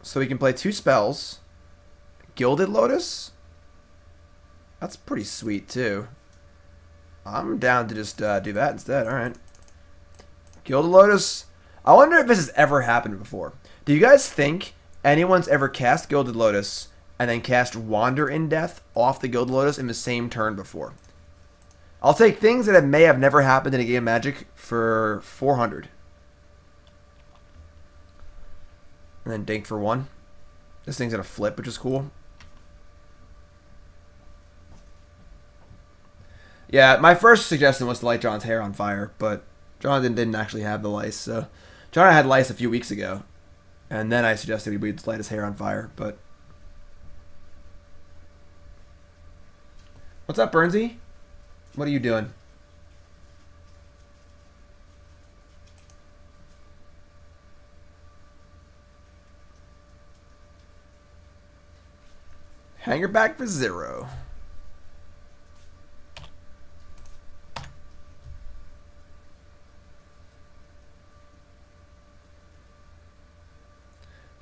So we can play 2 spells. Gilded Lotus? That's pretty sweet, too. I'm down to just do that instead. Alright. Gilded Lotus. I wonder if this has ever happened before. Do you guys think anyone's ever cast Gilded Lotus and then cast Wander in Death off the Gilded Lotus in the same turn before? I'll take things that may have never happened in a game of Magic for 400. And then Dink for 1. This thing's going to flip, which is cool. Yeah, my first suggestion was to light John's hair on fire, but Jonathan didn't actually have the lice, so... John had lice a few weeks ago, and then I suggested we'd light his hair on fire, but... What's up, Bernsey? What are you doing? Hanger back for 0.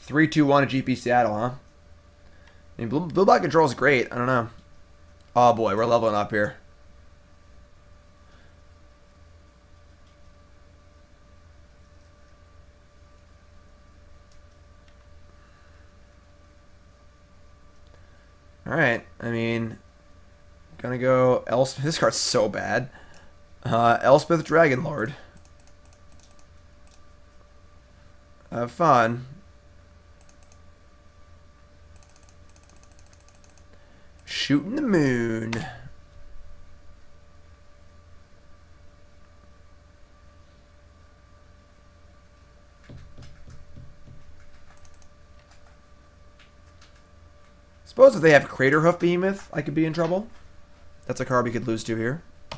Three, 2, 1 to GP Seattle, huh? I mean, blue black control is great. I don't know. Oh boy, we're leveling up here. Alright, I mean, gonna go Elspeth. This card's so bad. Elspeth Dragonlord. Have fun. Shooting the moon. Suppose if they have Craterhoof Behemoth, I could be in trouble. That's a card we could lose to here. I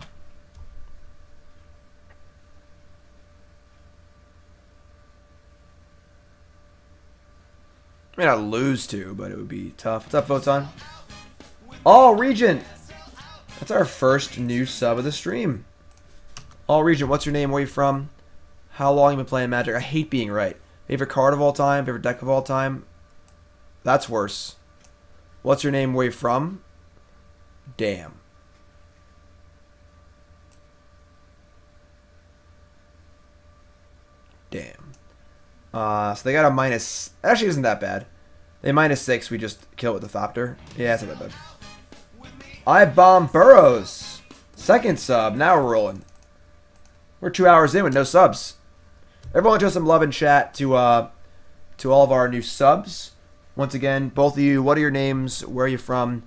mean, not lose to, but it would be tough. What's up, Photon? All Regent! That's our first new sub of the stream. All Regent, what's your name? Where are you from? How long have you been playing Magic? I hate being right. Favorite card of all time? Favorite deck of all time? That's worse. What's your name? Where you from? Damn. Damn. So they got a minus. Actually, isn't that bad. They -6. We just kill it with the Thopter. Yeah, it's not that bad. I bomb Burrows. Second sub. Now we're rolling. We're 2 hours in with no subs. Everyone, show some love in chat to all of our new subs. Once again, both of you, what are your names? Where are you from?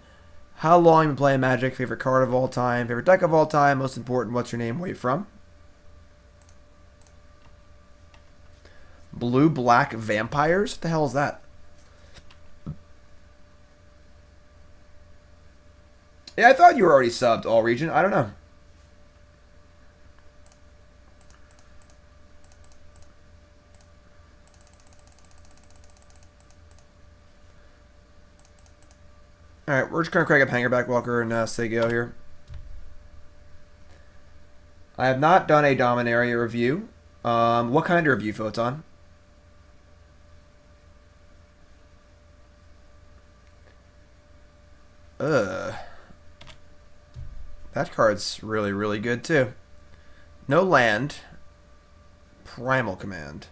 How long you been playing Magic? Favorite card of all time? Favorite deck of all time? Most important, what's your name? Where are you from? Blue Black Vampires? What the hell is that? Yeah, I thought you were already subbed, All Region. I don't know. Alright, we're just going to crank up Hangerback Walker and say go here. I have not done a Dominaria review. What kind of review, Photon? That card's really, really good, too. No land. Primal Command.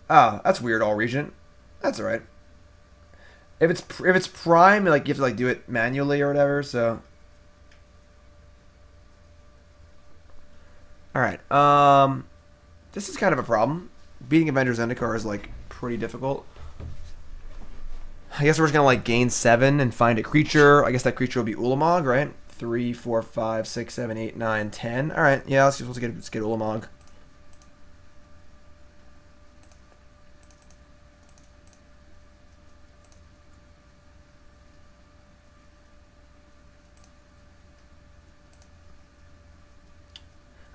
Ah, that's weird, All Region. That's alright. If it's prime, like you have to like do it manually or whatever, so. Alright, this is kind of a problem. Beating Avengers Zendikar is like pretty difficult. I guess we're just gonna like gain 7 and find a creature. I guess that creature will be Ulamog, right? 3, 4, 5, 6, 7, 8, 9, 10. Alright, yeah, let's get Ulamog.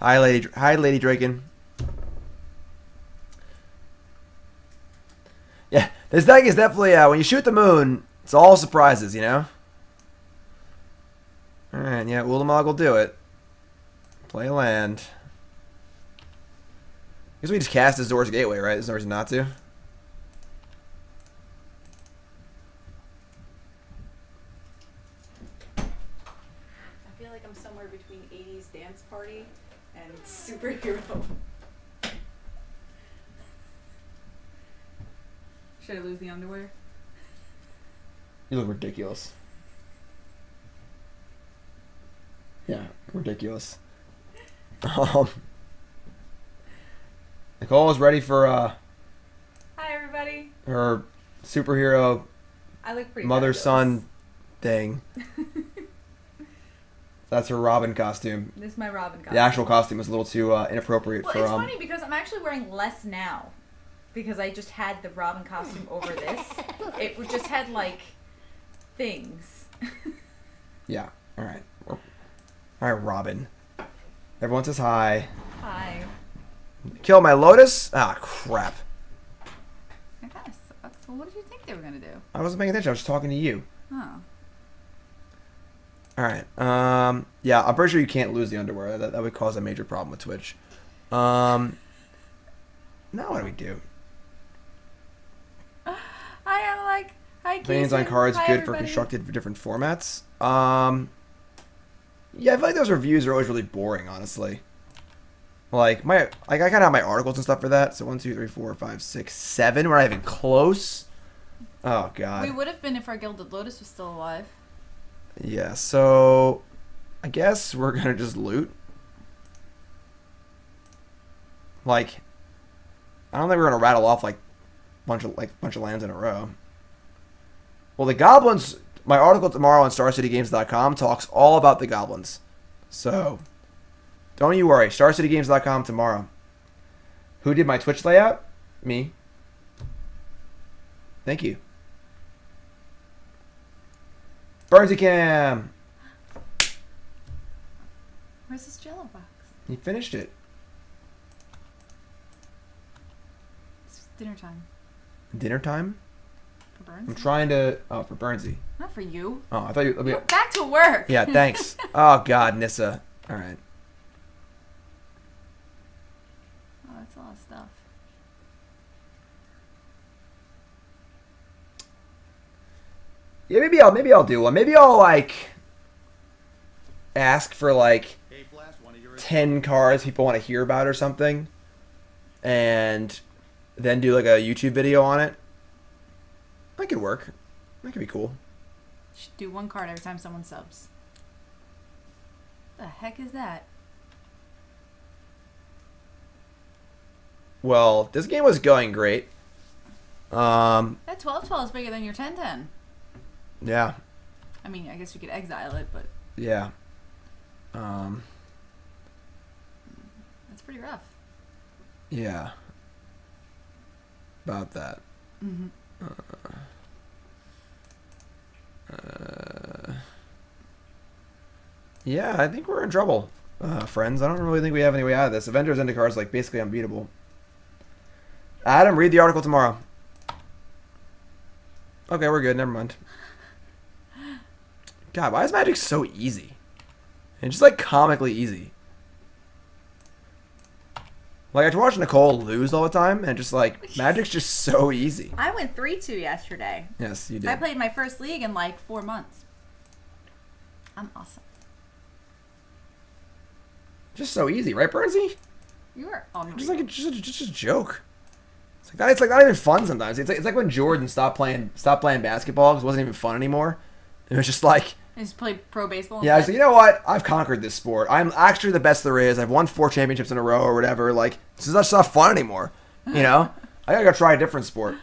Hi, Lady Draken. Yeah, this deck is definitely, when you shoot the moon, it's all surprises, you know? Alright, yeah, Ulamog will do it. Play land. I guess we just cast Azor's Gateway, right? There's no reason not to. I feel like I'm somewhere between 80s dance party and superhero. Should I lose the underwear? You look ridiculous. Yeah, ridiculous. Nicole is ready for Hi everybody. her superhero I look pretty mother-son thing. That's her Robin costume. This is my Robin costume. The actual costume was a little too inappropriate Well, for it's funny because I'm actually wearing less now. Because I just had the Robin costume over this. It just had, like, things. Yeah. All right. All right, Robin. Everyone says hi. Hi. Kill my Lotus? Ah, crap. That kind of sucks. Well, what did you think they were going to do? I wasn't paying attention. I was just talking to you. Oh. All right. Yeah, I'm pretty sure you can't lose the underwear. That would cause a major problem with Twitch. Now what do we do? I am like, hi, Veins on Keeson. cards Hi, good everybody. for constructed for different formats. Yeah, I feel like those reviews are always really boring, honestly. Like I kind of have my articles and stuff for that. So 1, 2, 3, 4, 5, 6, 7. We're not even close. Oh god. We would have been if our Gilded Lotus was still alive. Yeah. So I guess we're gonna just loot. Like, I don't think we're gonna rattle off like bunch of lands in a row. Well, the goblins. My article tomorrow on StarCityGames.com talks all about the goblins. So don't you worry. StarCityGames.com tomorrow. Who did my Twitch layout? Me. Thank you. Burnsy Cam. Where's this Jello box? He finished it. It's dinner time. Dinner time? For Burns? I'm trying to... Oh, for Burnsy. Not for you. Oh, I thought you... Go back to work. Yeah, thanks. Oh, God, Nissa. All right. Oh, that's a lot of stuff. Yeah, maybe I'll do one. Maybe I'll like ask for like 10 cars people want to hear about or something, and then do like a YouTube video on it. That could work. That could be cool. Should do one card every time someone subs. The heck is that? Well, this game was going great. That 12-12 is bigger than your 10-10. Yeah. I mean, I guess you could exile it, but Yeah. that's pretty rough. Yeah. About that. Mm-hmm. Yeah, I think we're in trouble, friends. I don't really think we have any way out of this. Avengers Zendikar is like basically unbeatable. Adam, read the article tomorrow. Okay, we're good. Never mind. God, why is Magic so easy? And just like comically easy. Like I have to watch Nicole lose all the time, and just like Magic's just so easy. I went 3-2 yesterday. Yes, you did. I played my first league in like 4 months. I'm awesome. Just so easy, right, Bernsey? You are unreal. Just like just a joke. It's like not even fun sometimes. It's like when Jordan stopped playing basketball because it wasn't even fun anymore. It was just like, I just play pro baseball. yeah, I was like, you know what? I've conquered this sport. I'm actually the best there is. I've won 4 championships in a row or whatever. Like, this is just not fun anymore. You know? I gotta go try a different sport.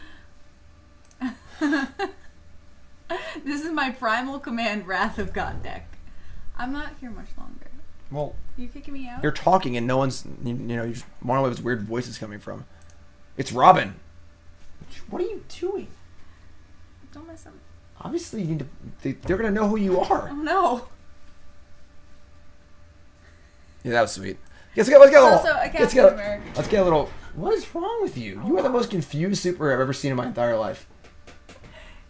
This is my Primal Command Wrath of God deck. I'm not here much longer. Well, You kicking me out? you're talking and no one's, you know, you just wonder where this weird voice is coming from. It's Robin. What are you doing? Don't mess up. Obviously, you need to, they're gonna know who you are. Oh no. Yeah, that was sweet. Let's get a little. also a Captain America. Let's get a little. What is wrong with you? You are the most confused superhero I've ever seen in my entire life.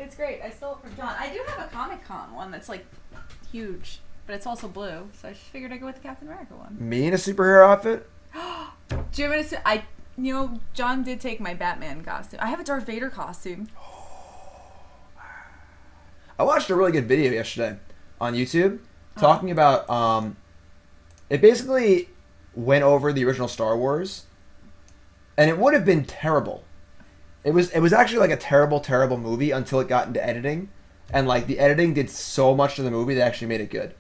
It's great. I stole it from John. I do have a Comic Con one that's like huge, but it's also blue, so I just figured I'd go with the Captain America one. Me in a superhero outfit? Do you have any? You know, John did take my Batman costume. I have a Darth Vader costume. I watched a really good video yesterday on YouTube talking about. It basically went over the original Star Wars, and it would have been terrible. It was actually like a terrible movie until it got into editing, and like the editing did so much to the movie that actually made it good.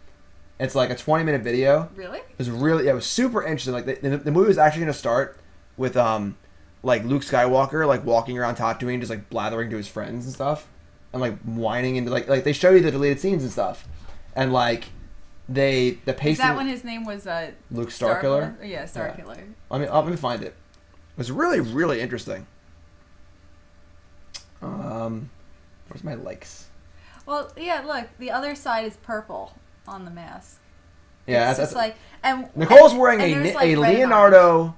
It's like a 20-minute video. Really? It was really, it was super interesting. Like the movie was actually going to start with like Luke Skywalker like walking around Tatooine just like blathering to his friends and stuff, and like whining into like they show you the deleted scenes and stuff, and like the pacing. Is that when his name was Luke Starkiller? Yeah, Starkiller. Let me find it. It was really interesting. Where's my likes? Well, yeah. Look, the other side is purple on the mask. Yeah, It's just like and Nicole's wearing and there's, like, a red and Leonardo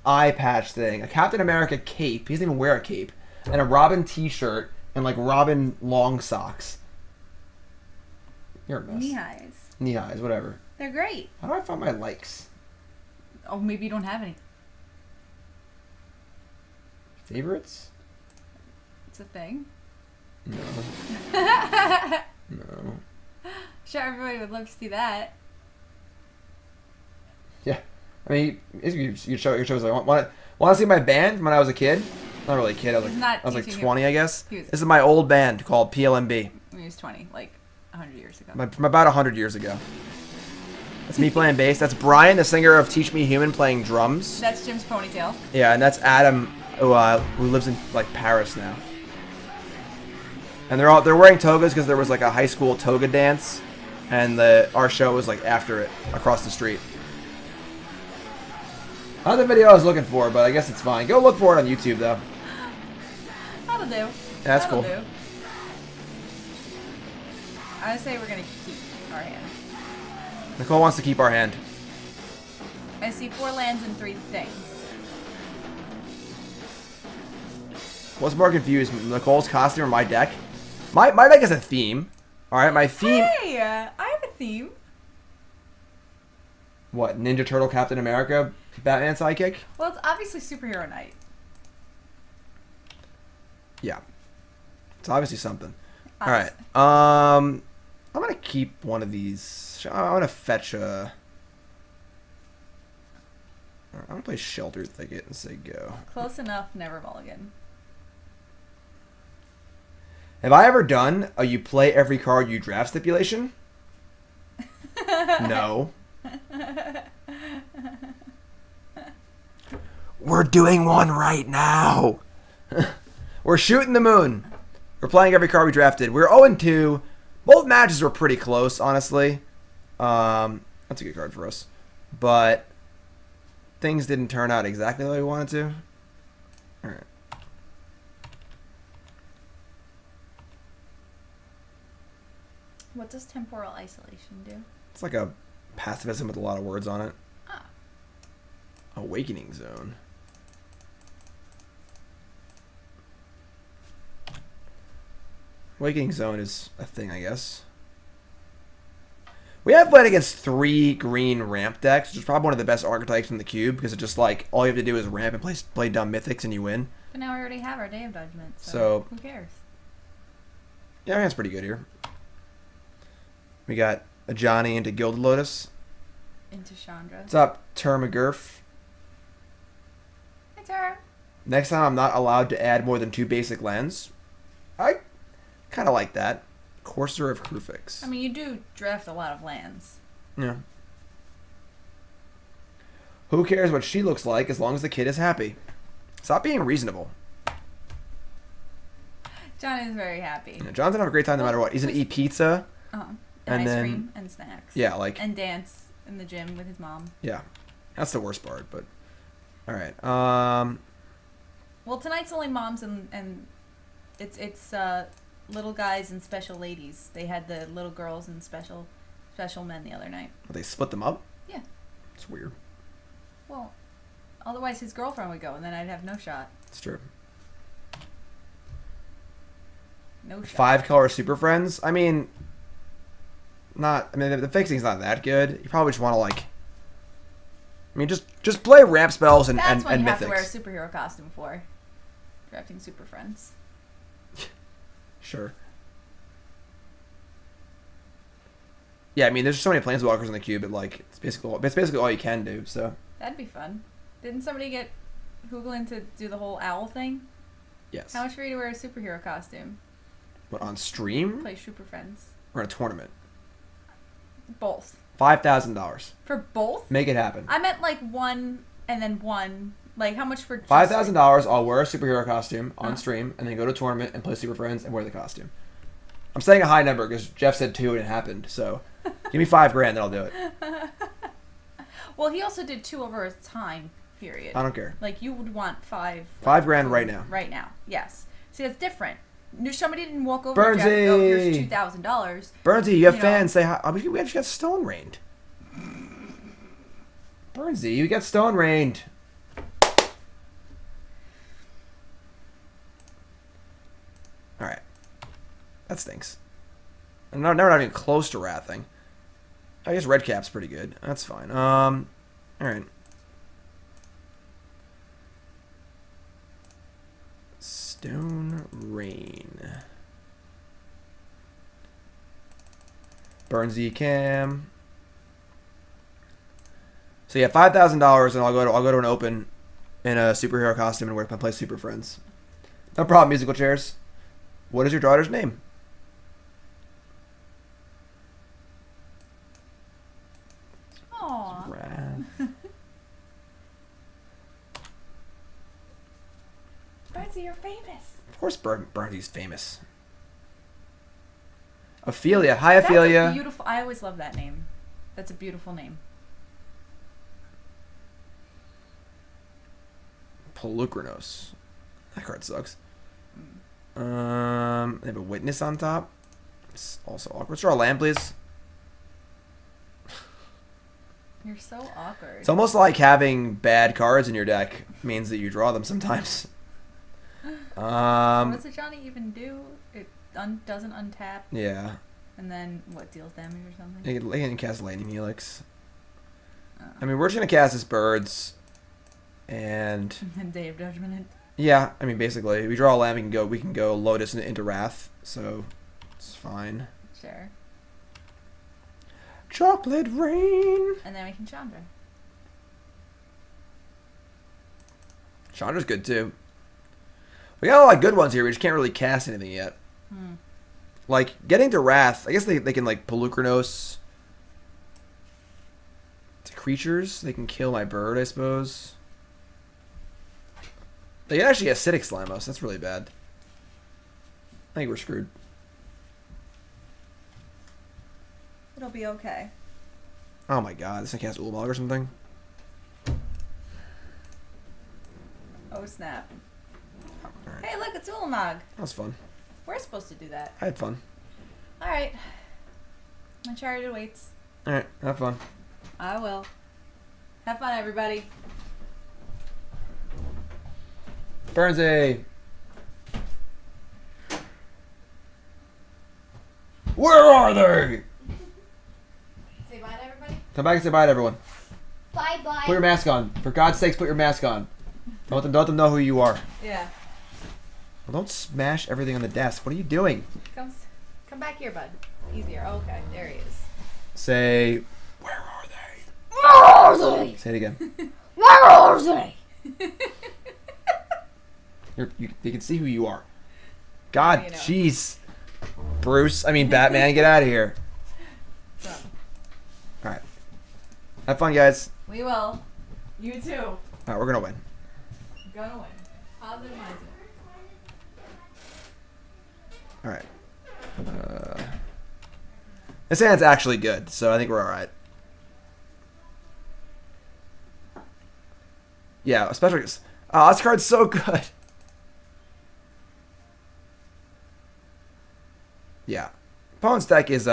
eye patch thing, a Captain America cape. He doesn't even wear a cape, and a Robin T-shirt and like Robin long socks. You're a mess. knee highs. Knee highs, whatever. They're great. How do I find my likes? Oh, maybe you don't have any. Favorites? It's a thing. No. No. Sure, everybody would love to see that. Yeah. I mean, you show your shows. Like, want to see my band from when I was a kid? Not really a kid. I was like 20, I guess. This is my old band called PLMB. When he was 20, like 100 years ago. From about 100 years ago. That's me playing bass. That's Brian, the singer of Teach Me Human, playing drums. That's Jim's ponytail. Yeah, and that's Adam, who lives in like Paris now. And they're wearing togas because there was like a high school toga dance, and our show was like after it across the street. Not the video I was looking for, but I guess it's fine. Go look for it on YouTube though. That'll do. That's That'll cool. Do. I say we're gonna keep our hand. Nicole wants to keep our hand. I see 4 lands and 3 things. What's more confused, Nicole's costume or my deck? My deck has a theme. All right, my theme. Hey, I have a theme. What, Ninja Turtle, Captain America, Batman sidekick? Well, it's obviously superhero night. Yeah, it's obviously something. All right. I'm gonna keep one of these. I'm gonna fetch a. I'm gonna play Shelter Thicket and say go. Close enough, never mulligan. Have I ever done a you play every card you draft stipulation? No. We're doing one right now. We're shooting the moon. We're playing every card we drafted. We're 0-2. Both matches were pretty close, honestly. That's a good card for us. But things didn't turn out exactly the way we wanted to. All right. What does temporal isolation do? It's like a pacifism with a lot of words on it. Ah. Awakening Zone. Awakening Zone is a thing, I guess. We have played against 3 green ramp decks, which is probably one of the best archetypes in the cube, because it's just like, all you have to do is ramp and play dumb mythics and you win. But now we already have our Day of Judgment, So who cares? Yeah, that's pretty good here. We got a Johnny into Gilded Lotus. Into Chandra. What's up, Termagurf? Hi, Term. Next time I'm not allowed to add more than 2 basic lands. I kind of like that. Courser of Krufix. I mean, you do draft a lot of lands. Yeah. Who cares what she looks like as long as the kid is happy? Stop being reasonable. John is very happy. Yeah, John's gonna have a great time no matter what. He's gonna eat pizza. And And ice then- cream and snacks. Yeah, like... And dance in the gym with his mom. Yeah. That's the worst part, but... Alright, Well, tonight's only moms and it's little guys and special ladies. They had the little girls and special men the other night. they split them up? Yeah. It's weird. Well, otherwise his girlfriend would go and then I'd have no shot. It's true. No shot. 5 color Super Friends? I mean... the fixing's not that good. You probably just want to, like... I mean, just play ramp spells and That's when and you have mythics. to wear a superhero costume for. Drafting Super Friends. Sure. Yeah, I mean, there's so many planeswalkers in the cube, but like it's basically all you can do. So That'd be fun. Didn't somebody get Hoogland to do the whole owl thing? yes. How much for you to wear a superhero costume? What, on stream Play Super Friends. or in a tournament? Both. $5,000. For both? Make it happen. I meant like one and then one. Like how much for just $5,000. I'll wear a superhero costume on stream and then go to a tournament and play Super Friends and wear the costume. I'm saying a high number because Jeff said 2 and it happened. So give me $5,000, then I'll do it. Well, he also did 2 over a time period. I don't care. Like you would want 5. $5,000 right now. Right now, yes. See, that's different. Somebody didn't walk over Burnsy. to Jeff and go, here's $2,000. Burnsy, you have You know. fans. Say hi. We actually got Stone Rained. Burnsy, you got Stone Rained. All right, that stinks. I'm not even close to wrathing. I guess Red Cap's pretty good. That's fine. All right. Stone Rain. Burnsy Cam. So yeah, $5,000, and I'll go to an open in a superhero costume and work my play Super Friends. No problem, musical chairs. What is your daughter's name? Aww. Wrath. Burnsy, you're famous. Of course, Burnsy's famous. Ophelia. Hi, That's Ophelia. a beautiful. I always love that name. That's a beautiful name. Polukranos. That card sucks. They have a witness on top. It's also awkward. Let's draw a land, please. You're so awkward. It's almost like having bad cards in your deck means that you draw them sometimes. What does it Johnny even do? It doesn't untap, Yeah. and then what, deals damage or something? They can cast Lightning Helix. I mean, we're just gonna cast this Birds, and And Day of Judgment. yeah, I mean, basically, we draw a land, we can go Lotus into Wrath, so It's fine. Sure. Chocolate rain. And then we can Chandra. Chandra's good too. We got a lot of good ones here. We just can't really cast anything yet. Like, getting to Wrath, I guess they can, like, Pelucranos to creatures. They can kill my bird, I suppose. They can actually acidic slime us. That's really bad. I think we're screwed. It'll be okay. Oh my god, this thing cast Ulamog or something? Oh, snap. Alright. Hey, look, it's Ulamog. That was fun. We're supposed to do that. I had fun. Alright. My chariot awaits. Alright, have fun. I will. Have fun, everybody. Burnsy! Where are they? Say bye to everybody. Come back and say bye to everyone. Bye bye. Put your mask on. For God's sakes, put your mask on. Don't let them know who you are. Yeah. Well, don't smash everything on the desk. What are you doing? Come back here, bud. Easier. Okay, there he is. Say, where are they? Where are they? Say it again. Where are they? They can see who you are. God, You know. jeez. Bruce, I mean Batman, get out of here. So, Alright. Have fun, guys. we will. You too. Alright, we're gonna win. Gonna win. Positive mindset. Alright. This hand's actually good, so I think we're alright. Yeah, especially... Oh, this card's so good. Yeah. Opponent's deck is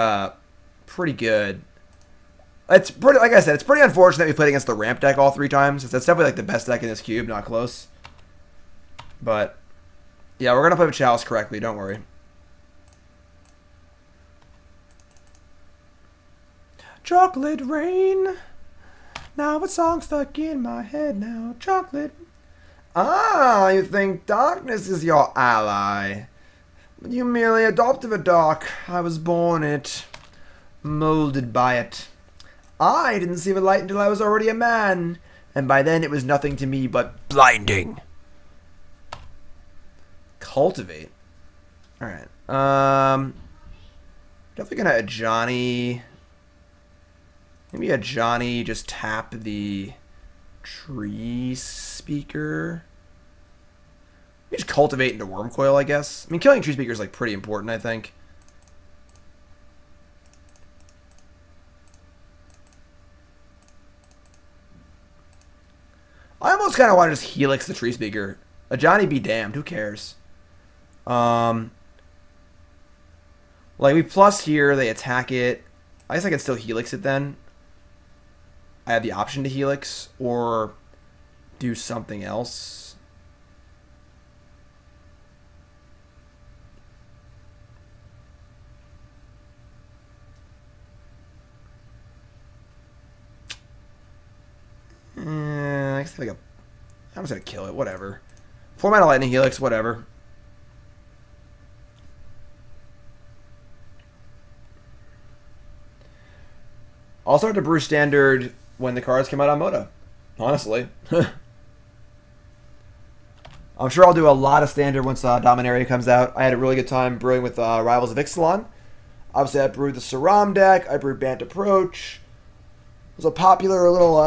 pretty good. It's pretty, like I said, it's pretty unfortunate we played against the ramp deck all 3 times. That's definitely like the best deck in this cube, not close. But yeah, we're gonna play with Chalice correctly, don't worry. Chocolate rain. Now a song stuck in my head now. Chocolate. Ah, you think darkness is your ally. You merely adopted a dark. I was born it. Molded by it. I didn't see the light until I was already a man. And by then it was nothing to me but blinding. Cultivate. Alright. Definitely gonna Johnny. Maybe a Johnny just tap the tree speaker. We just cultivate into worm coil, I guess. I mean, killing tree speaker is like pretty important, I think. I almost kind of want to just helix the tree speaker. A Johnny be damned. Who cares? Like we plus here, they attack it. I guess I can still helix it then. I have the option to helix or do something else. I guess I'm just gonna kill it. Whatever. 4 mana lightning helix. Whatever. I'll start to brew standard when the cards come out on Moda. Honestly. I'm sure I'll do a lot of standard once Dominaria comes out. I had a really good time brewing with Rivals of Ixalan. Obviously, I brewed the Saram deck. I brewed Bant Approach. It was a popular little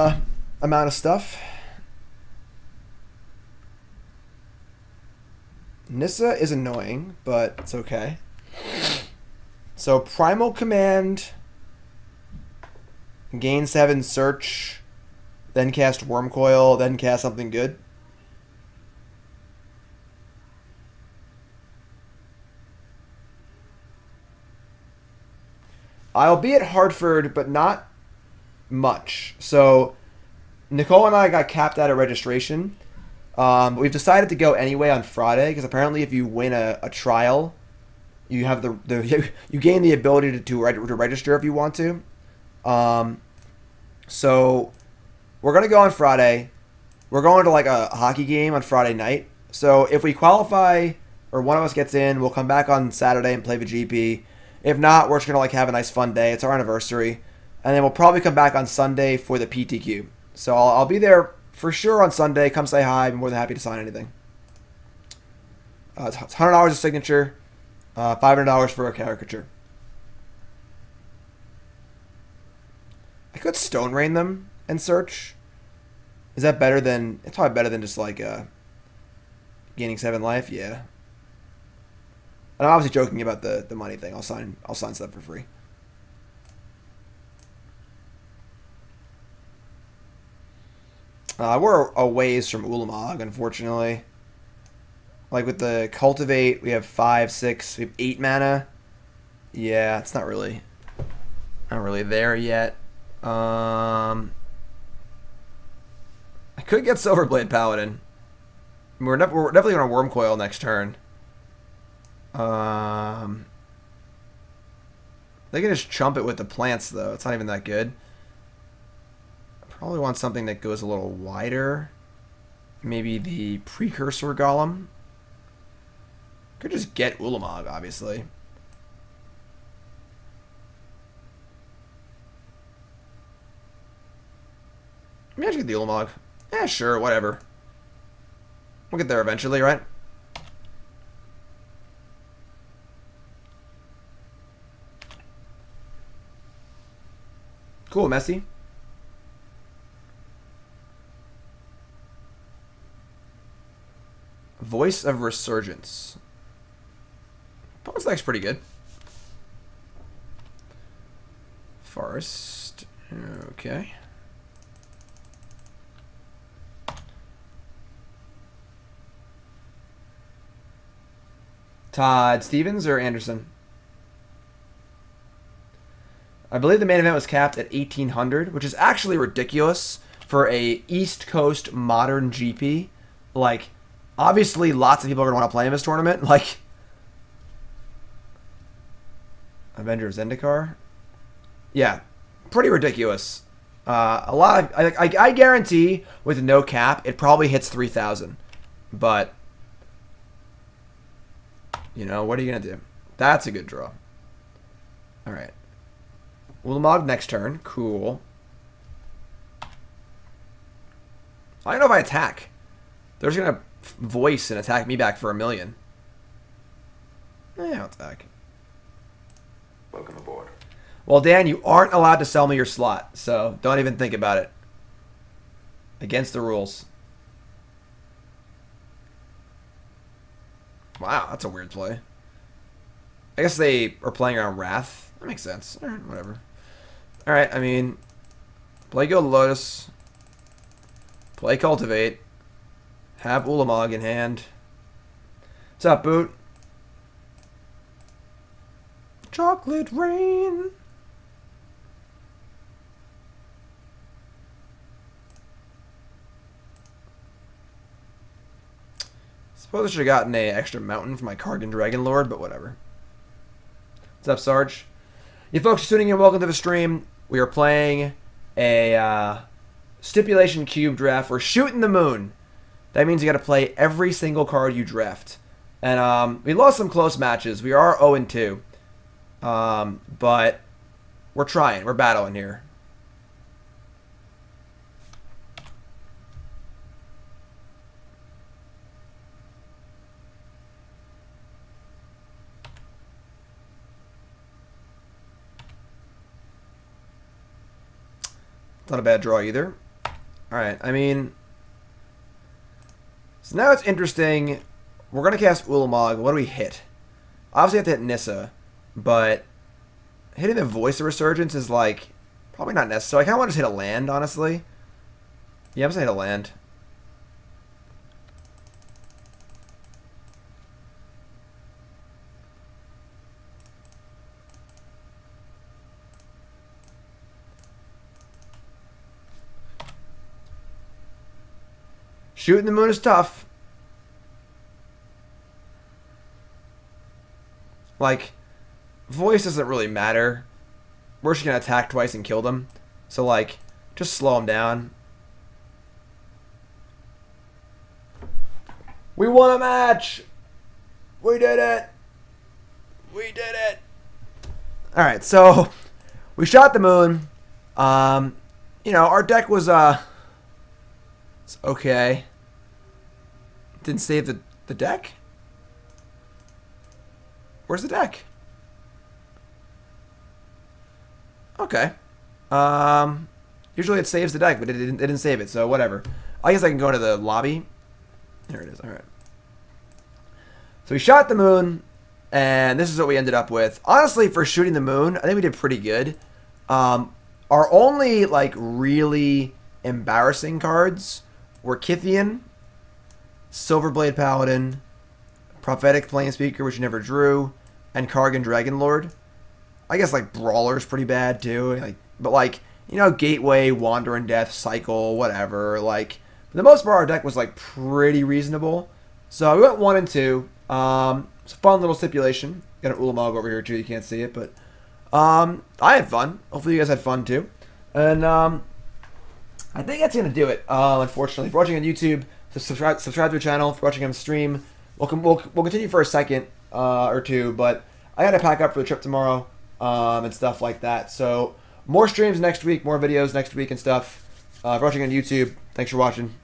amount of stuff. Nissa is annoying, but it's okay. So, Primal Command... Gain 7, search, then cast Worm Coil, then cast something good. I'll be at Hartford, but not much. So, Nicole and I got capped out of registration. But we've decided to go anyway on Friday, because apparently if you win a trial, you have you gain the ability to register if you want to. So we're gonna go on Friday. We're going to like a hockey game on Friday night. So if we qualify or one of us gets in, we'll come back on Saturday and play the GP. If not, we're just gonna like have a nice fun day. It's our anniversary, and then we'll probably come back on Sunday for the PTQ. So I'll be there for sure on Sunday. Come say hi. I'm more than happy to sign anything. It's $100 a signature, $500 for a caricature. I could stone rain them and search. Is that better than? It's probably better than just like gaining 7 life. Yeah. And I'm obviously joking about the money thing. I'll sign stuff for free. We're a ways from Ulamog, unfortunately. Like with the cultivate, we have 5, 6, we have 8 mana. Yeah, it's not really there yet. I could get Silverblade Paladin. We're definitely gonna Worm Coil next turn. They can just chump it with the plants though. It's not even that good. I probably want something that goes a little wider. Maybe the Precursor Golem. Could just get Ulamog, obviously. Maybe I should get the Ulamog. Yeah, sure, whatever. We'll get there eventually, right? Cool, Messi. Voice of Resurgence. Opponent's deck's pretty good. Forest. Okay. Todd Stevens or Anderson? I believe the main event was capped at 1,800, which is actually ridiculous for a East Coast modern GP. Like, obviously, lots of people are going to want to play in this tournament. Like, Avengers Zendikar? Yeah, pretty ridiculous. A lot of, I guarantee with no cap, it probably hits 3,000. But, you know, what are you going to do? That's a good draw. All right. Ulamog next turn. Cool. I don't know if I attack. They're just going to voice and attack me back for 1,000,000. I'll attack. Welcome aboard. Well, Dan, you aren't allowed to sell me your slot, so don't even think about it. Against the rules. Wow, that's a weird play. I guess they are playing around Wrath. That makes sense. All right, whatever. All right, I mean, play Gilded Lotus. Play Cultivate. Have Ulamog in hand. What's up, Boot? Chocolate Rain. Suppose I should have gotten a extra mountain for my Kargan Dragon Lord, but whatever. What's up, Sarge? You folks tuning in, welcome to the stream. We are playing a stipulation cube draft. We're shooting the moon. That means you got to play every single card you draft. And we lost some close matches. We are 0-2. But we're trying. We're battling here. Not a bad draw either. Alright, I mean... So now it's interesting. We're going to cast Ulamog. What do we hit? Obviously, I have to hit Nissa. But hitting the Voice of Resurgence is, like, probably not necessary. I kind of want to just hit a land, honestly. Yeah, I'm just going to hit a land. Shooting the moon is tough. Like, voice doesn't really matter. We're just going to attack twice and kill them. So, like, just slow them down. We won a match! We did it. We did it. All right, so we shot the moon. You know, our deck was it's okay. Didn't save the deck. Where's the deck? Okay. Usually it saves the deck, but it didn't save it, so whatever. I guess I can go to the lobby. There it is. All right. So we shot the moon, and this is what we ended up with. Honestly, for shooting the moon, I think we did pretty good. Our only, like, really embarrassing cards were Kithian, Silverblade Paladin, Prophetic Planespeaker, which you never drew, and Kargan Dragonlord. I guess, like, Brawler's pretty bad, too. Like, but, like, you know, Gateway, Wandering Death, Cycle, whatever. Like, for the most part, our deck was, like, pretty reasonable. So we went 1 and 2. It's a fun little stipulation. Got an Ulamog over here, too. You can't see it, but I had fun. Hopefully you guys had fun, too. And I think that's going to do it, unfortunately. If you're watching on YouTube, subscribe to the channel. If you're watching on stream, we'll continue for a second or two, but I got to pack up for the trip tomorrow and stuff like that. So more streams next week, more videos next week and stuff. If you're watching on YouTube, thanks for watching.